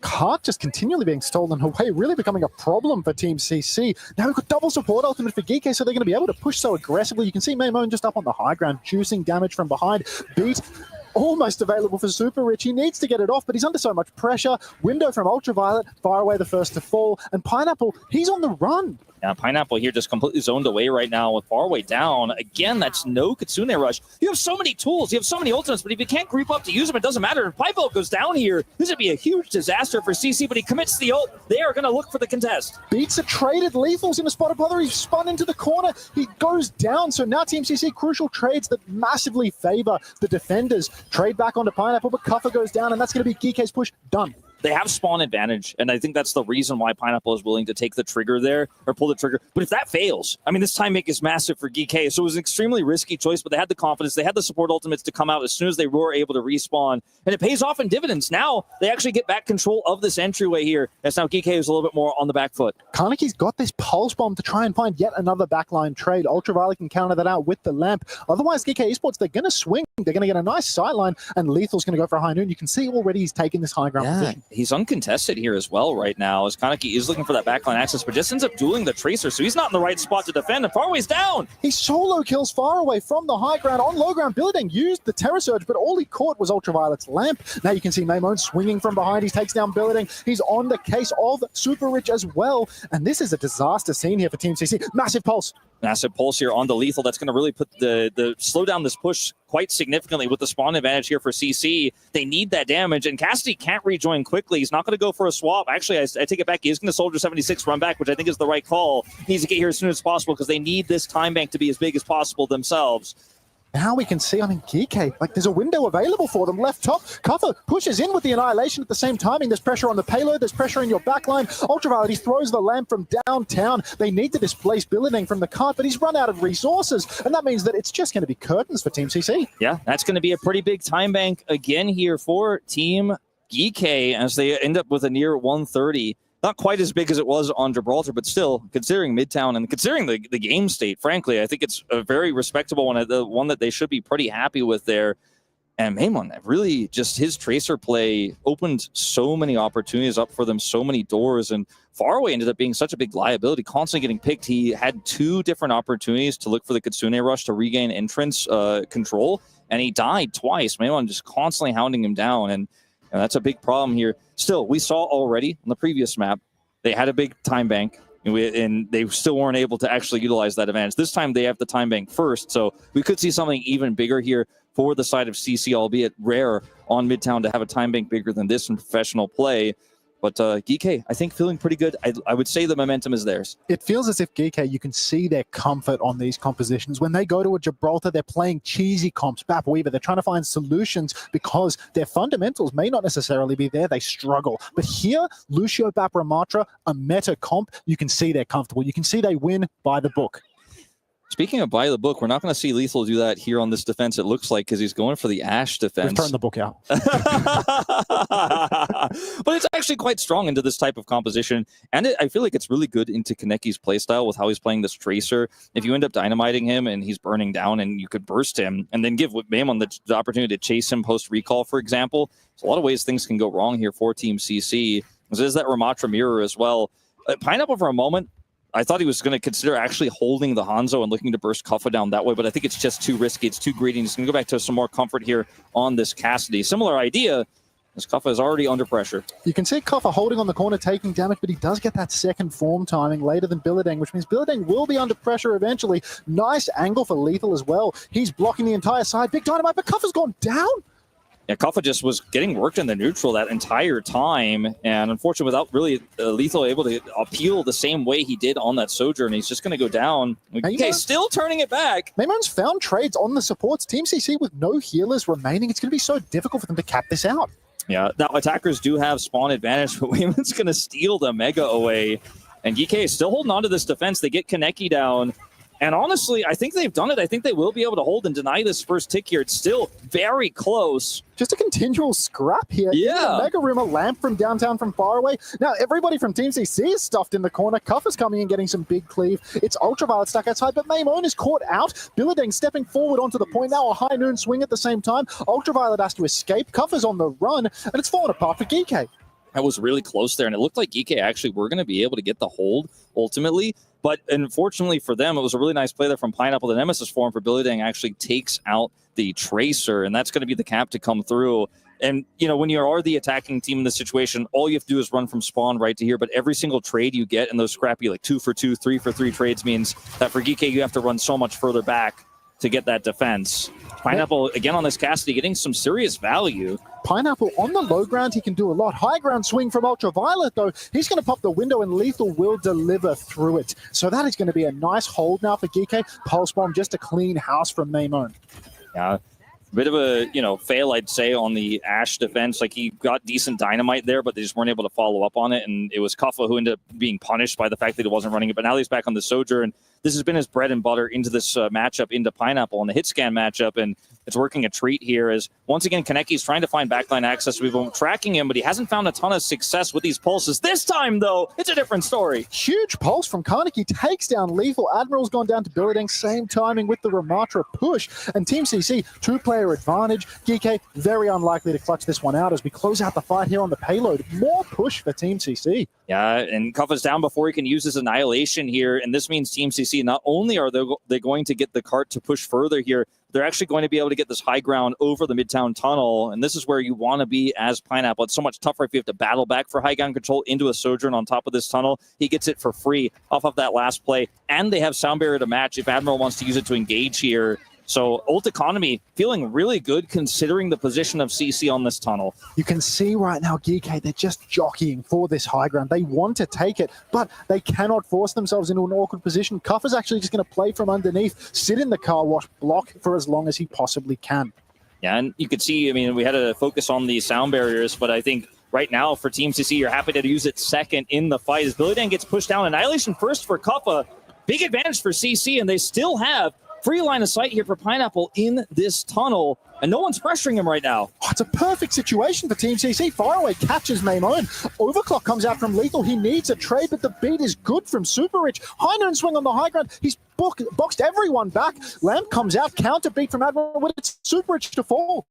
Cart just continually being stolen away, really becoming a problem for Team CC. Now we've got double support ultimate for GK, so they're going to be able to push so aggressively. You can see Maimon just up on the high ground, juicing damage from behind. Beat almost available for Super Rich. He needs to get it off, but he's under so much pressure. Window from Ultraviolet, Far Away the first to fall. And Pineapple, he's on the run. Now, Pineapple here just completely zoned away right now with Far Away down. Again, that's no Kitsune Rush. You have so many tools. You have so many ultimates, but if you can't creep up to use them, it doesn't matter. If Pipe goes down here, this would be a huge disaster for CC, but he commits the ult. They are going to look for the contest. Beats a traded. Lethal's in a spot of bother. He's spun into the corner. He goes down. So now Team CC, crucial trades that massively favor the defenders. Trade back onto Pineapple, but Kuffa goes down, and that's going to be GK's push. Done. They have spawn advantage, and I think that's the reason why Pineapple is willing to take the trigger there, or pull the trigger. But if that fails, I mean, this time make is massive for GK, so it was an extremely risky choice, but they had the confidence, they had the support ultimates to come out as soon as they were able to respawn, and it pays off in dividends. Now, they actually get back control of this entryway here, as now GK is a little bit more on the back foot. Kaneki's got this pulse bomb to try and find yet another backline trade. Ultraviolet can counter that out with the lamp. Otherwise, GK Esports, they're going to swing. They're going to get a nice sightline, and Lethal's going to go for a high noon. You can see already he's taking this high ground position. He's uncontested here as well right now, as Kaneki is looking for that backline access, but just ends up dueling the Tracer, so he's not in the right spot to defend, and Faraway's down. He solo kills Far Away from the high ground. On low ground, Billy Dang used the Terra Surge, but all he caught was Ultraviolet's lamp. Now you can see Maimon swinging from behind. He takes down Billy Dang. He's on the case of Super Rich as well, and this is a disaster scene here for Team CC. Massive pulse. Massive pulse here on the Lethal. That's going to really put the slow down this push quite significantly with the spawn advantage here for CC. They need that damage, and Cassidy can't rejoin quickly. He's not going to go for a swap. Actually, I take it back. He is going to Soldier 76 run back, which I think is the right call. He needs to get here as soon as possible because they need this time bank to be as big as possible themselves. Now we can see, I mean, GK, like there's a window available for them. Left top, Kuffa pushes in with the Annihilation at the same timing. There's pressure on the payload, there's pressure in your backline. Ultraviolet, he throws the lamp from downtown. They need to displace Billy Dang from the cart, but he's run out of resources. And that means that it's just going to be curtains for Team CC. Yeah, that's going to be a pretty big time bank again here for Team GK as they end up with a near 130. Not quite as big as it was on Gibraltar, but still, considering Midtown and considering the game state, frankly, I think it's a very respectable one, the one that they should be pretty happy with there. And Maimon, really just his Tracer play opened so many opportunities up for them, so many doors. And Faraway ended up being such a big liability, constantly getting picked. He had 2 different opportunities to look for the Kitsune rush to regain entrance control, and he died twice. Maimon just constantly hounding him down, and that's a big problem here. Still, we saw already on the previous map, they had a big time bank, and they still weren't able to actually utilize that advantage. This time they have the time bank first, so we could see something even bigger here for the side of CC, albeit rare on Midtown to have a time bank bigger than this in professional play. But GK, I think feeling pretty good. I would say the momentum is theirs. It feels as if GK, you can see their comfort on these compositions. When they go to a Gibraltar, they're playing cheesy comps, Bap Weaver. They're trying to find solutions because their fundamentals may not necessarily be there. They struggle. But here, Lucio, Bap, Ramatra, a meta comp, you can see they're comfortable. You can see they win by the book. Speaking of by the book, we're not going to see Lethal do that here on this defense, it looks like, because he's going for the Ashe defense. We've turned the book out. But it's actually quite strong into this type of composition, and I feel like it's really good into Kaneki's playstyle with how he's playing this Tracer. If you end up dynamiting him and he's burning down, and you could burst him, and then give Maimon the opportunity to chase him post-recall, for example, there's a lot of ways things can go wrong here for Team CC. There's that Ramatra mirror as well. Pineapple, for a moment, I thought he was going to consider actually holding the Hanzo and looking to burst Kuffa down that way, but I think it's just too risky. It's too greedy. He's going to go back to some more comfort here on this Cassidy. Similar idea, as Kuffa is already under pressure. You can see Kuffa holding on the corner, taking damage, but he does get that second form timing later than Billadeng, which means Billadeng will be under pressure eventually. Nice angle for Lethal as well. He's blocking the entire side. Big dynamite, but Kuffa's gone down. Yeah, Kuffa just was getting worked in the neutral that entire time, and unfortunately, without really Lethal able to appeal the same way he did on that Sojourn, he's just going to go down. Okay, still turning it back. Maimon's found trades on the supports. Team CC with no healers remaining. It's going to be so difficult for them to cap this out. Yeah, now attackers do have spawn advantage, but Maimon's going to steal the Mega away, and GK is still holding on to this defense. They get Kaneki down. And honestly, I think they've done it. I think they will be able to hold and deny this first tick here. It's still very close. Just a continual scrap here. Yeah. Mega Rumor, Lamp from downtown from far away. Now, everybody from Team CC is stuffed in the corner. Kuffa's coming in, getting some big cleave. It's Ultraviolet stuck outside, but Maimon is caught out. Billadeng stepping forward onto the point now. A high noon swing at the same time. Ultraviolet has to escape. Kuffa's on the run, and it's fallen apart for GK. That was really close there, and it looked like GK actually were going to be able to get the hold ultimately. But unfortunately for them, it was a really nice play there from Pineapple. The Nemesis form for Billadeng actually takes out the Tracer, and that's going to be the cap to come through. And, you know, when you are the attacking team in this situation, all you have to do is run from spawn right to here. But every single trade you get in those scrappy, like 2-for-2, 3-for-3 trades means that for GK, you have to run so much further back to get that defense. Pineapple, again on this Cassidy, getting some serious value. Pineapple on the low ground, he can do a lot. High ground swing from Ultraviolet, though. He's going to pop the window, and Lethal will deliver through it. So that is going to be a nice hold now for GK. Pulse Bomb, just a clean house from Maimon. Yeah, a bit of a, fail, I'd say, on the Ashe defense. Like, he got decent dynamite there, but they just weren't able to follow up on it, and it was Kuffa who ended up being punished by the fact that he wasn't running it. But now he's back on the Sojourn. This has been his bread and butter into this matchup, into Pineapple on the hit scan matchup, and it's working a treat here as, once again, Kaneki's trying to find backline access. We've been tracking him, but he hasn't found a ton of success with these pulses. This time, though, it's a different story. Huge pulse from Kaneki, takes down Lethal. Admiral's gone down to Billadeng, same timing with the Ramatra push. And Team CC, two-player advantage. GK, very unlikely to clutch this one out as we close out the fight here on the payload. More push for Team CC. Yeah, and Kuffa's down before he can use his Annihilation here, and this means Team CC, not only are they going to get the cart to push further here, they're actually going to be able to get this high ground over the Midtown Tunnel, and this is where you want to be as Pineapple. It's so much tougher if you have to battle back for high ground control into a Sojourn on top of this tunnel. He gets it for free off of that last play, and they have Sound Barrier to match if Admiral wants to use it to engage here. So ult economy feeling really good considering the position of CC on this tunnel. You can see right now, GK, they're just jockeying for this high ground. They want to take it, but they cannot force themselves into an awkward position. Kuffa's actually just going to play from underneath, sit in the car wash block for as long as he possibly can. Yeah, and you could see, I mean, we had to focus on the sound barriers, but I think right now for Team CC, you're happy to use it second in the fight as Billadeng gets pushed down. Annihilation first for Kuffa. Big advantage for CC, and they still have free line of sight here for Pineapple in this tunnel, and no one's pressuring him right now. Oh, it's a perfect situation for Team CC. Faraway catches Maimon. Overclock comes out from Lethal. He needs a trade, but the beat is good from Super Rich. High noon swing on the high ground. He's boxed everyone back. Lamp comes out. Counter beat from Admiral, but it's Super Rich to fall.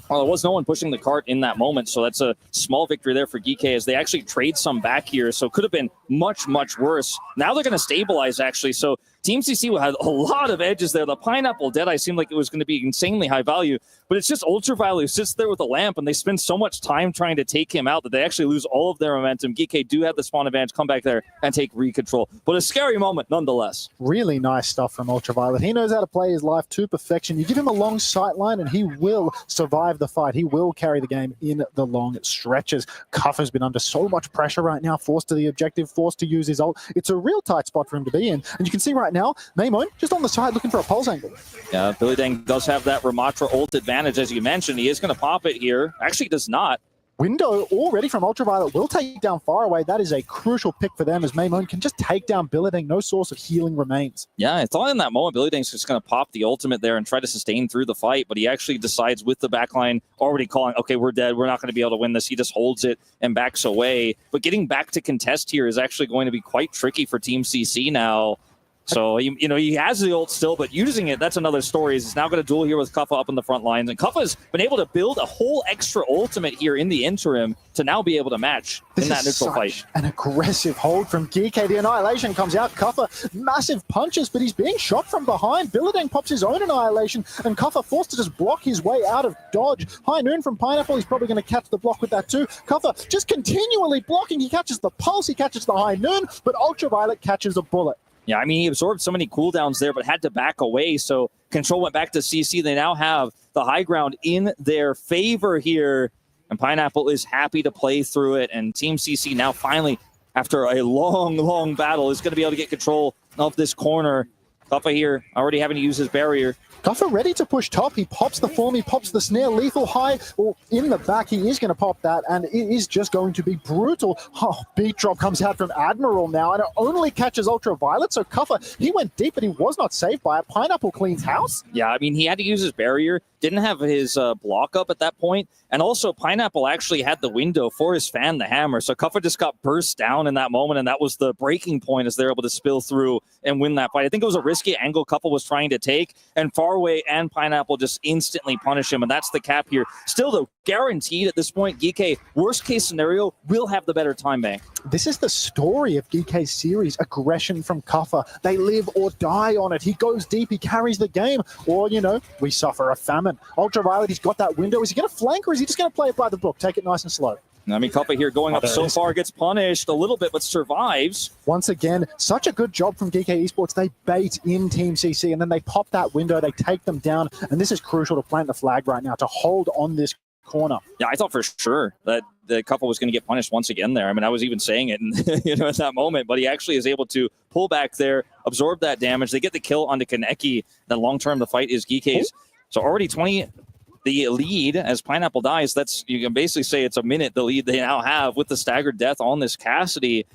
Well, there was no one pushing the cart in that moment, so that's a small victory there for GK as they actually trade some back here, so it could have been much, much worse. Now they're going to stabilize, actually, so Team CC will have a lot of edges there. The Pineapple Deadeye seemed like it was going to be insanely high value, but it's just Ultraviolet who sits there with a lamp, and they spend so much time trying to take him out that they actually lose all of their momentum. GK do have the spawn advantage, come back there and take recontrol, but a scary moment nonetheless. Really nice stuff from Ultraviolet. He knows how to play his life to perfection. You give him a long sight line, and he will survive the fight. He will carry the game in the long stretches. Kuffer's been under so much pressure right now, forced to the objective, forced to use his ult. It's a real tight spot for him to be in, and you can see right now, Maimon just on the side looking for a pulse angle. Yeah, Billy Dang does have that Ramatra ult advantage, as you mentioned. He is going to pop it here. Actually, does not. Window already from Ultraviolet will take down far away. That is a crucial pick for them as Maimon can just take down Bilidang. No source of healing remains. Yeah, I thought in that moment Bilidang's just going to pop the ultimate there and try to sustain through the fight, but he actually decides with the backline already calling, okay, we're dead. We're not going to be able to win this. He just holds it and backs away. But getting back to contest here is actually going to be quite tricky for Team CC now. So, he has the ult still, but using it, that's another story. He's now got a duel here with Kuffa up in the front lines, and Kuffa's been able to build a whole extra ultimate here in the interim to now be able to match in that neutral fight. An aggressive hold from Geeke. The Annihilation comes out. Kuffa, massive punches, but he's being shot from behind. Bilidang pops his own Annihilation, and Kuffa forced to just block his way out of dodge. High Noon from Pineapple, he's probably going to catch the block with that too. Kuffa just continually blocking. He catches the pulse, he catches the High Noon, but Ultraviolet catches a bullet. Yeah, I mean, he absorbed so many cooldowns there, but had to back away, so control went back to CC. They now have the high ground in their favor here, and Pineapple is happy to play through it, and Team CC now finally, after a long, long battle, is going to be able to get control of this corner. Kuffa here, already having to use his barrier. Kuffa ready to push top. He pops the form, he pops the snare, lethal high, or in the back, he is going to pop that, and it is just going to be brutal. Oh, beat drop comes out from Admiral now, and it only catches Ultraviolet, so Kuffa, he went deep, but he was not saved by it. Pineapple cleans house. Yeah, I mean, he had to use his barrier, didn't have his block up at that point, and also Pineapple actually had the window for his fan, the hammer, so Kuffa just got burst down in that moment, and that was the breaking point as they're able to spill through and win that fight. I think it was a risky angle Kuffa was trying to take, and Faraway and Pineapple just instantly punish him, and that's the cap here. Still, though, guaranteed at this point, Geeke, worst case scenario, will have the better time bank. This is the story of Geeke's series. Aggression from Kuffa. They live or die on it. He goes deep, he carries the game, or, we suffer a famine. Ultraviolet, he's got that window. Is he going to flank, or is he just going to play it by the book? Take it nice and slow. I mean, Kuffa here going up so far, gets punished a little bit, but survives. Once again, such a good job from Geeke Esports. They bait in Team CC, and then they pop that window, they take them down, and this is crucial to plant the flag right now, to hold on this corner. Yeah, I thought for sure that the Kuffa was going to get punished once again there. I mean, I was even saying it at that moment, but he actually is able to pull back there, absorb that damage. They get the kill onto Kaneki. Then long-term, the fight is Geeke's. So already 20... the lead as Pineapple dies, you can basically say it's a minute, the lead they now have with the staggered death on this Cassidy.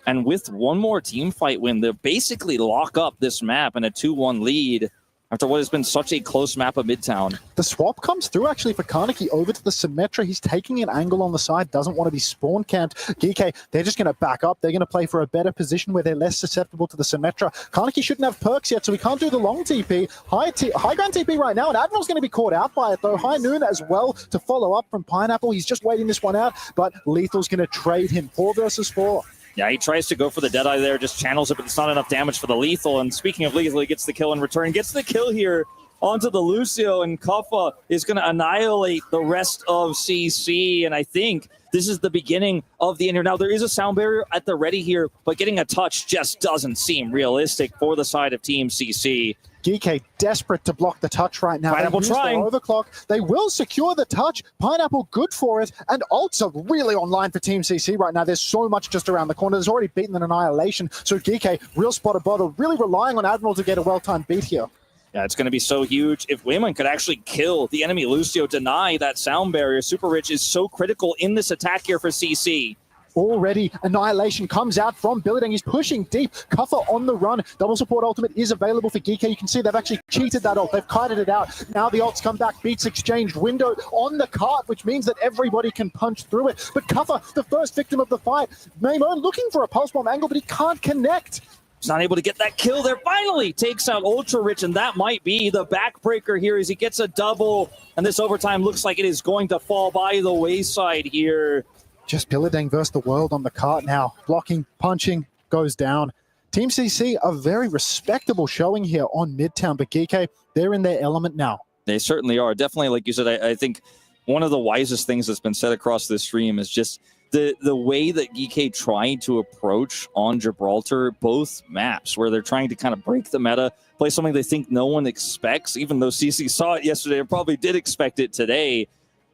And with one more team fight win, they basically lock up this map in a 2-1 lead after what has been such a close map of Midtown. The swap comes through actually for Kaneki over to the Symmetra. He's taking an angle on the side, doesn't want to be spawn camped. Geeke, they're just going to back up. They're going to play for a better position where they're less susceptible to the Symmetra. Kaneki shouldn't have perks yet, so he can't do the long TP. High ground TP right now, and Admiral's going to be caught out by it, though. High Noon as well to follow up from Pineapple. He's just waiting this one out, but Lethal's going to trade him. 4 versus 4. Yeah, he tries to go for the Deadeye there, just channels it, but it's not enough damage for the Lethal. And speaking of Lethal, he gets the kill in return. Gets the kill here onto the Lucio, and Kuffa is going to annihilate the rest of CC. And I think this is the beginning of the end. Now, there is a sound barrier at the ready here, but getting a touch just doesn't seem realistic for the side of Team CC. Geeke desperate to block the touch right now. Pineapple trying. Overclock. They will secure the touch. Pineapple good for it. And ults are really online for Team CC right now. There's so much just around the corner. There's already beaten an Annihilation. So Geeke, real spot of bother, really relying on Admiral to get a well-timed beat here. Yeah, it's going to be so huge. If Wayman could actually kill the enemy Lucio, deny that sound barrier, Super Rich is so critical in this attack here for CC. Already, Annihilation comes out from Bilidang. He's pushing deep. Kuffa on the run. Double support ultimate is available for Geeke. You can see they've actually cheated that ult. They've kited it out. Now the ults come back. Beats exchanged. Window on the cart, which means that everybody can punch through it. But Kuffa, the first victim of the fight. Maimon looking for a pulse bomb angle, but he can't connect. He's not able to get that kill there. Finally takes out Ultra Rich, and that might be the backbreaker here as he gets a double. And this overtime looks like it is going to fall by the wayside here. Just Pillardang versus the world on the cart now. Blocking, punching, goes down. Team CC, a very respectable showing here on Midtown, but GK, they're in their element now. They certainly are. Definitely, like you said, I think one of the wisest things that's been said across this stream is just the way that GK tried to approach on Gibraltar both maps, where they're trying to kind of break the meta, play something they think no one expects, even though CC saw it yesterday and probably did expect it today.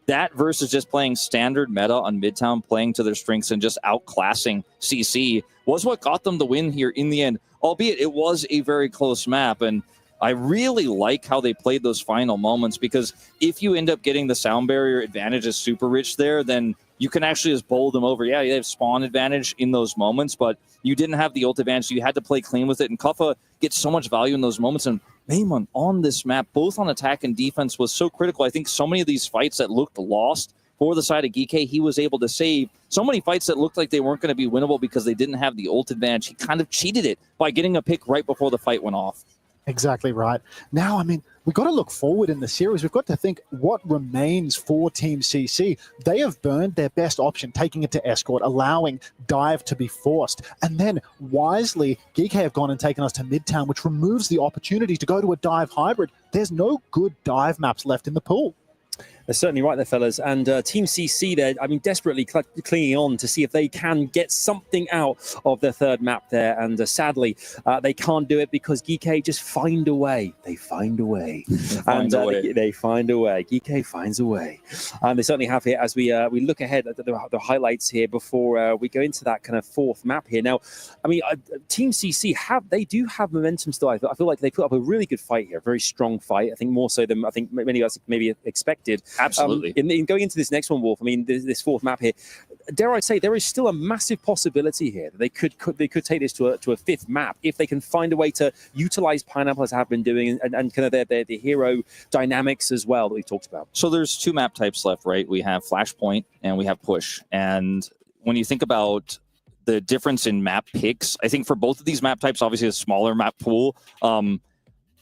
That versus just playing standard meta on Midtown, playing to their strengths and just outclassing CC was what got them the win here in the end, albeit it was a very close map. And I really like how they played those final moments, because if you end up getting the sound barrier advantage as Super Rich there, then you can actually just bowl them over. Yeah, you have spawn advantage in those moments, but you didn't have the ult advantage. So you had to play clean with it. And Kuffa gets so much value in those moments. And Maimon on this map, both on attack and defense, was so critical. I think so many of these fights that looked lost for the side of GK, he was able to save. So many fights that looked like they weren't going to be winnable because they didn't have the ult advantage. He kind of cheated it by getting a pick right before the fight went off. Exactly right. Now, I mean, we've got to look forward in the series. We've got to think what remains for Team CC. They have burned their best option, taking it to Escort, allowing dive to be forced. And then, wisely, GK have gone and taken us to Midtown, which removes the opportunity to go to a dive hybrid. There's no good dive maps left in the pool. They're certainly right there, fellas. And Team CC, they're, desperately clinging on to see if they can get something out of their third map there. And sadly, they can't do it because GK just find a way. They find a way. They find a way. GK finds a way. And they certainly have here as we look ahead at the highlights here before we go into that kind of fourth map here. Now, I mean, Team CC, they do have momentum still. I feel like they put up a really good fight here, a very strong fight. I think more so than I think many of us maybe expected. Absolutely. In going into this next one, Wolf, I mean, this fourth map here, dare I say, there is still a massive possibility here that they could take this to a fifth map if they can find a way to utilize Pineapple as they have been doing and kind of their hero dynamics as well that we talked about. So there's two map types left, right? We have Flashpoint and we have Push. And when you think about the difference in map picks, I think for both of these map types, obviously a smaller map pool,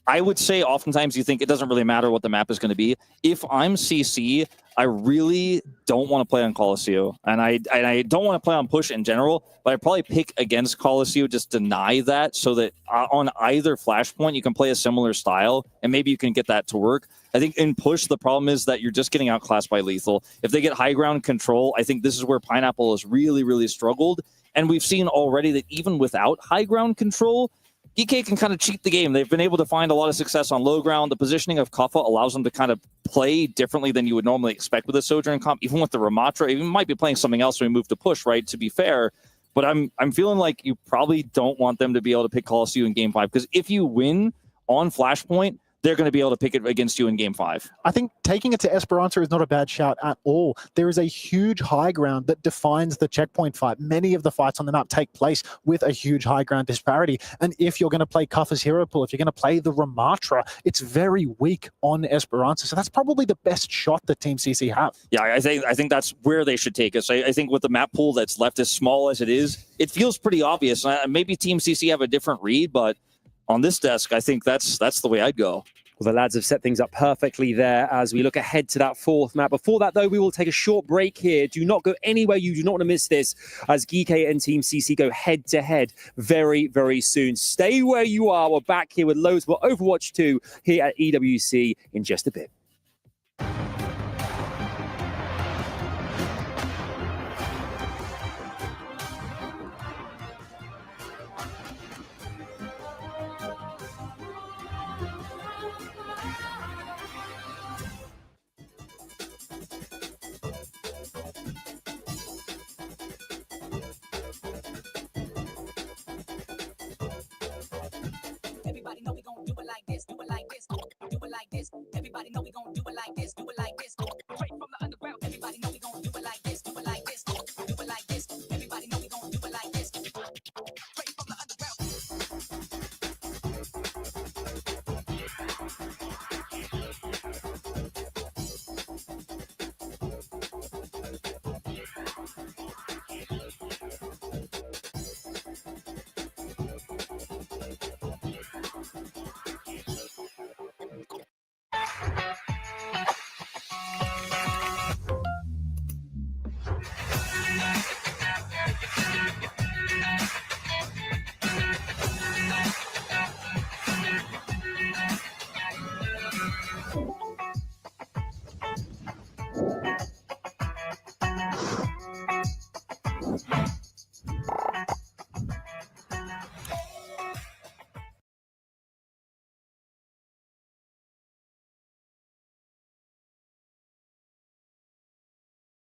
I would say oftentimes you think it doesn't really matter what the map is going to be. If I'm CC, I really don't want to play on Coliseum, and I don't want to play on Push in general, but I'd probably pick against Coliseum, just deny that, so that on either Flashpoint you can play a similar style, and maybe you can get that to work. I think in Push, the problem is that you're just getting outclassed by Lethal. If they get high ground control, I think this is where Pineapple has really, really struggled, and we've seen already that even without high ground control, GK can kind of cheat the game. They've been able to find a lot of success on low ground. The positioning of Kuffa allows them to kind of play differently than you would normally expect with a Sojourn comp. Even with the Ramatra, even might be playing something else when we move to Push, right, to be fair. But I'm feeling like you probably don't want them to be able to pick Coliseum in Game 5, because if you win on Flashpoint, they're going to be able to pick it against you in Game 5. I think taking it to Esperanza is not a bad shout at all. There is a huge high ground that defines the checkpoint fight. Many of the fights on the map take place with a huge high ground disparity. And if you're going to play Kuffa's hero pool, if you're going to play the Ramatra, it's very weak on Esperanza. So that's probably the best shot that Team CC have. Yeah, I think that's where they should take us. I think with the map pool that's left as small as it is, it feels pretty obvious. Maybe Team CC have a different read, but on this desk, I think that's the way I'd go. Well, the lads have set things up perfectly there as we look ahead to that fourth map. Before that, though, we will take a short break here. Do not go anywhere. You do not want to miss this as GK and Team CC go head-to-head very, very soon. Stay where you are. We're back here with loads more Overwatch 2 here at EWC in just a bit. Everybody know we gon' do it like this, do it like this, do it like this. Everybody know we gon' do it like this, do it like this. Straight from the underground. Everybody know we gon' do it like this, do it like this, do it like this. Everybody know we gon' do it like this. Straight from the underground.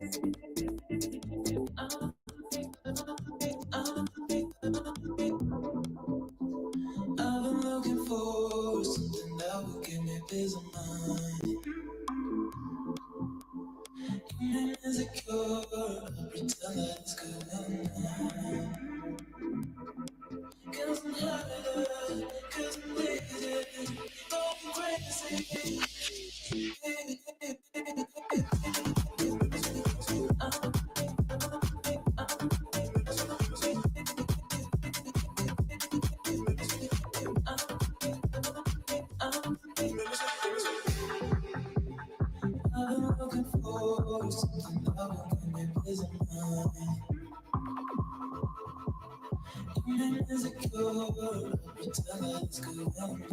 I've been looking for something that will give me peace of mind. Keep me insecure, pretend that it's going on. Cause I'm high, cause I'm lazy, going crazy. I've been looking for something that will give me peace of mind. Keep me insecure, pretend that it's going on.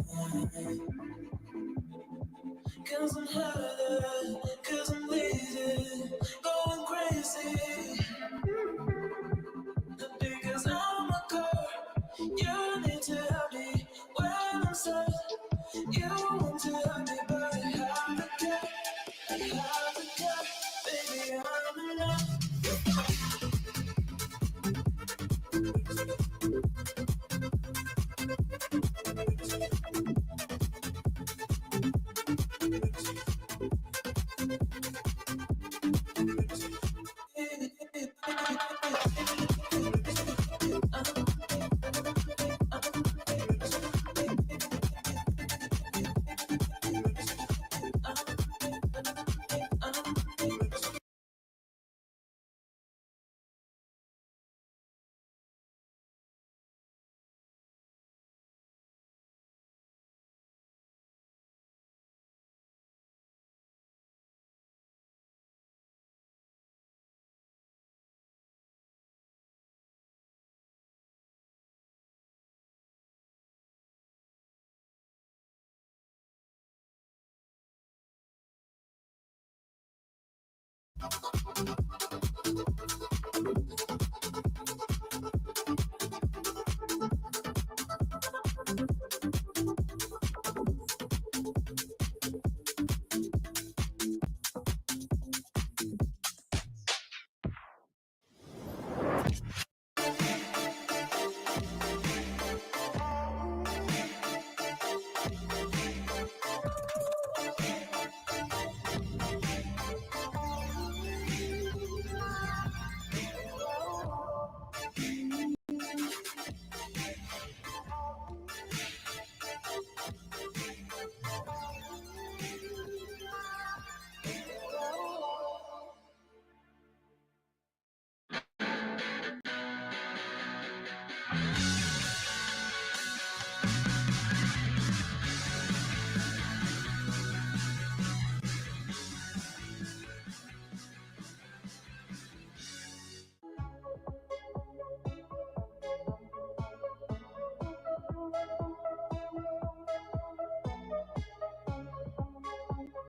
Cause I'm high, cause I'm lazy, going crazy. Because I'm a girl, you need to help me when I'm sad. You want to help me, but I have to care, baby, I'm enough.